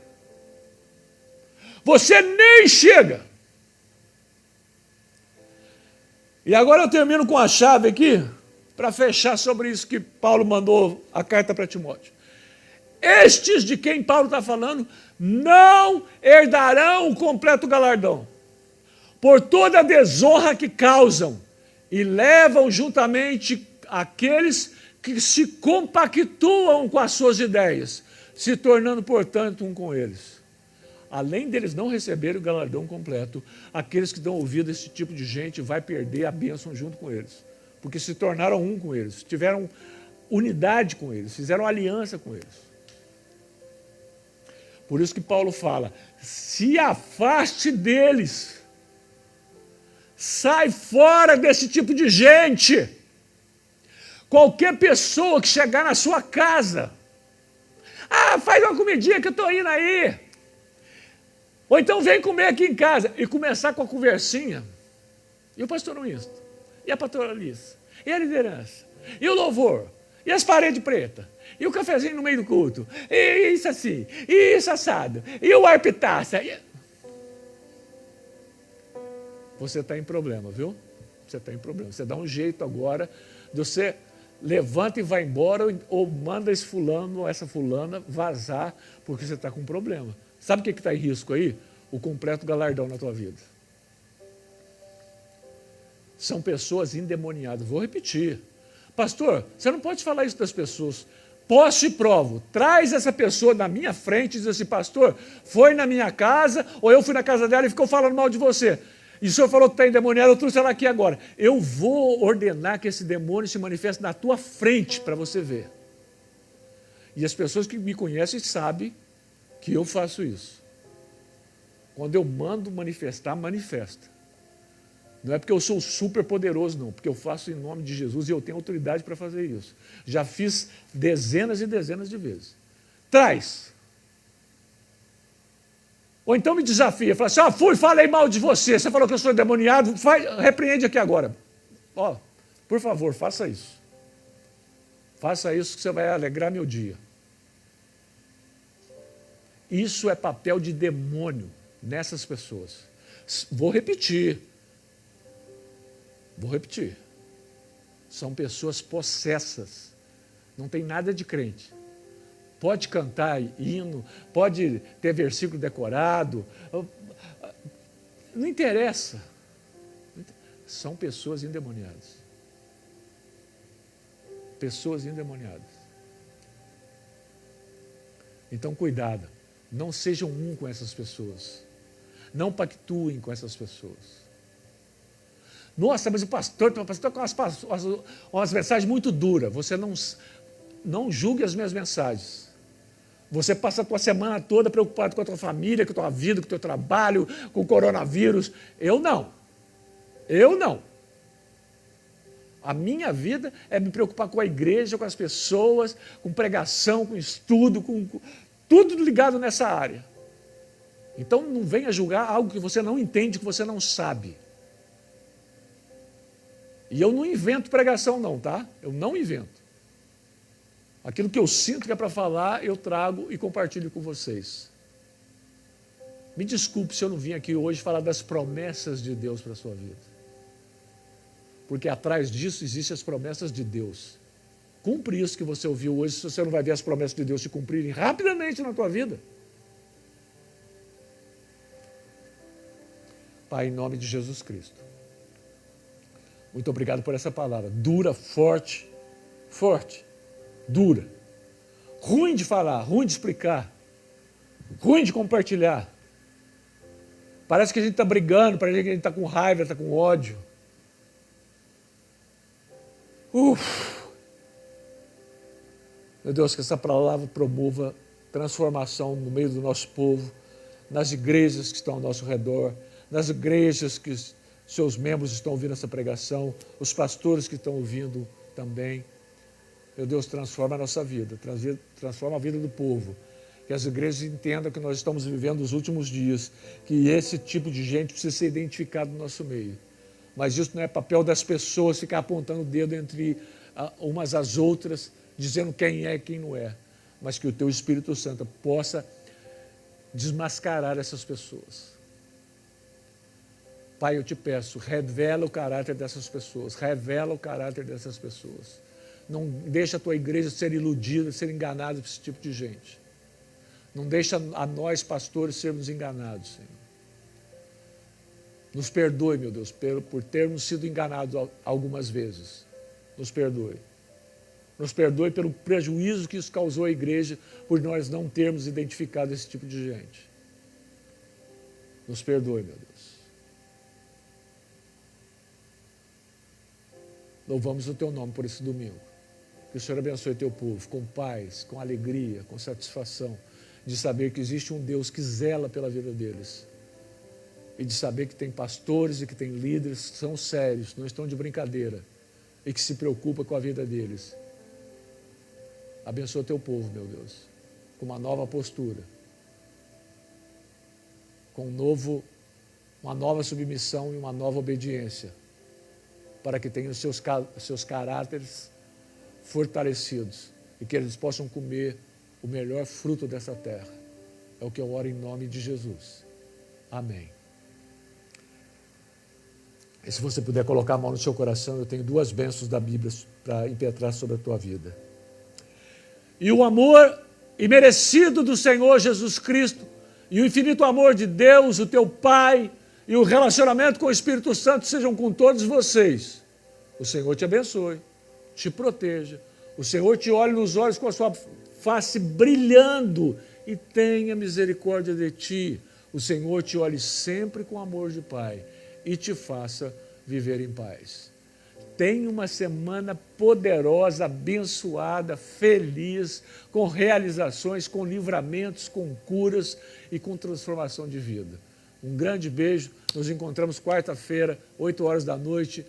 Você nem chega. E agora eu termino com a chave aqui, para fechar sobre isso que Paulo mandou a carta para Timóteo. Estes de quem Paulo está falando não herdarão o completo galardão, por toda a desonra que causam, e levam juntamente aqueles que se compactuam com as suas ideias, se tornando, portanto, um com eles. Além deles não receberem o galardão completo, aqueles que dão ouvido a esse tipo de gente vai perder a bênção junto com eles, porque se tornaram um com eles, tiveram unidade com eles, fizeram aliança com eles. Por isso que Paulo fala: se afaste deles. Sai fora desse tipo de gente. Qualquer pessoa que chegar na sua casa, faz uma comidinha que eu estou indo aí. Ou então vem comer aqui em casa e começar com a conversinha. E o pastor Winston? E a pastora Alice? E a liderança? E o louvor? E as paredes pretas? E o cafezinho no meio do culto? E isso assim? E isso assado? E o arpitaça? Você está em problema, viu? Você está em problema. Você dá um jeito agora de você levanta e vai embora ou manda esse fulano ou essa fulana vazar porque você está com um problema. Sabe o que está em risco aí? O completo galardão na tua vida. São pessoas endemoniadas. Vou repetir. Pastor, você não pode falar isso das pessoas. Posso e provo. Traz essa pessoa na minha frente e diz assim: pastor, foi na minha casa ou eu fui na casa dela e ficou falando mal de você. E o senhor falou que está endemoniado, eu trouxe ela aqui agora. Eu vou ordenar que esse demônio se manifeste na tua frente para você ver. E as pessoas que me conhecem sabem que eu faço isso. Quando eu mando manifestar, manifesta. Não é porque eu sou super poderoso, não. Porque eu faço em nome de Jesus e eu tenho autoridade para fazer isso. Já fiz dezenas e dezenas de vezes. Traz. Ou então me desafia, fala assim: falei mal de você, você falou que eu sou endemoniado, repreende aqui agora. Por favor, faça isso. Faça isso que você vai alegrar meu dia. Isso é papel de demônio nessas pessoas. Vou repetir. São pessoas possessas. Não tem nada de crente. Pode cantar hino, pode ter versículo decorado, não interessa. São pessoas endemoniadas. Pessoas endemoniadas. Então, cuidado. Não sejam um com essas pessoas. Não pactuem com essas pessoas. Nossa, mas o pastor está com umas mensagens muito duras. Você não julgue as minhas mensagens. Você passa a tua semana toda preocupado com a tua família, com a tua vida, com o teu trabalho, com o coronavírus. Eu não. A minha vida é me preocupar com a igreja, com as pessoas, com pregação, com estudo, com tudo ligado nessa área. Então não venha julgar algo que você não entende, que você não sabe. E eu não invento pregação não, tá? Eu não invento. Aquilo que eu sinto que é para falar, eu trago e compartilho com vocês. Me desculpe se eu não vim aqui hoje falar das promessas de Deus para a sua vida. Porque atrás disso existem as promessas de Deus. Cumpre isso que você ouviu hoje, se você não vai ver as promessas de Deus se cumprirem rapidamente na tua vida. Pai, em nome de Jesus Cristo. Muito obrigado por essa palavra. Dura, forte, dura. Ruim de falar, ruim de explicar, ruim de compartilhar. Parece que a gente está brigando, parece que a gente está com raiva, está com ódio. Meu Deus, que essa palavra promova transformação no meio do nosso povo, nas igrejas que estão ao nosso redor, nas igrejas que seus membros estão ouvindo essa pregação, os pastores que estão ouvindo também. Meu Deus, transforma a nossa vida, transforma a vida do povo. Que as igrejas entendam que nós estamos vivendo os últimos dias, que esse tipo de gente precisa ser identificado no nosso meio. Mas isso não é papel das pessoas ficar apontando o dedo entre umas às outras, dizendo quem é e quem não é. Mas que o teu Espírito Santo possa desmascarar essas pessoas. Pai, eu te peço, revela o caráter dessas pessoas, revela o caráter dessas pessoas. Não deixa a tua igreja ser iludida, ser enganada por esse tipo de gente. Não deixa a nós, pastores, sermos enganados, Senhor. Nos perdoe, meu Deus, por termos sido enganados algumas vezes. Nos perdoe. Nos perdoe pelo prejuízo que isso causou à igreja, por nós não termos identificado esse tipo de gente. Nos perdoe, meu Deus. Louvamos o teu nome por esse domingo. Que o Senhor abençoe o teu povo com paz, com alegria, com satisfação, de saber que existe um Deus que zela pela vida deles. E de saber que tem pastores e que tem líderes que são sérios, não estão de brincadeira, e que se preocupam com a vida deles. Abençoa o teu povo, meu Deus, com uma nova postura, com uma nova submissão e uma nova obediência, para que tenham os seus caráteres fortalecidos e que eles possam comer o melhor fruto dessa terra. É o que eu oro em nome de Jesus. Amém. E se você puder colocar a mão no seu coração, eu tenho 2 bênçãos da Bíblia para impetrar sobre a tua vida. E o amor imerecido do Senhor Jesus Cristo, e o infinito amor de Deus, o teu Pai, e o relacionamento com o Espírito Santo sejam com todos vocês. O Senhor te abençoe, te proteja. O Senhor te olhe nos olhos com a sua face brilhando e tenha misericórdia de ti. O Senhor te olhe sempre com amor de Pai e te faça viver em paz. Tenha uma semana poderosa, abençoada, feliz, com realizações, com livramentos, com curas e com transformação de vida. Um grande beijo. Nos encontramos quarta-feira, 8h,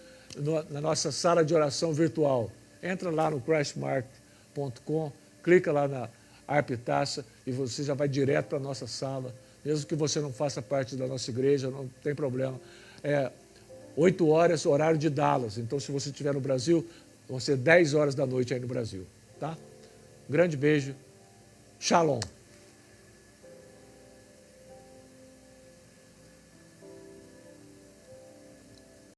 na nossa sala de oração virtual. Entra lá no crashmark.com, clica lá na Arpitaça e você já vai direto para a nossa sala. Mesmo que você não faça parte da nossa igreja, não tem problema. 8h, horário de Dallas. Então, se você estiver no Brasil, vão ser 10h aí no Brasil. Tá? Um grande beijo. Shalom.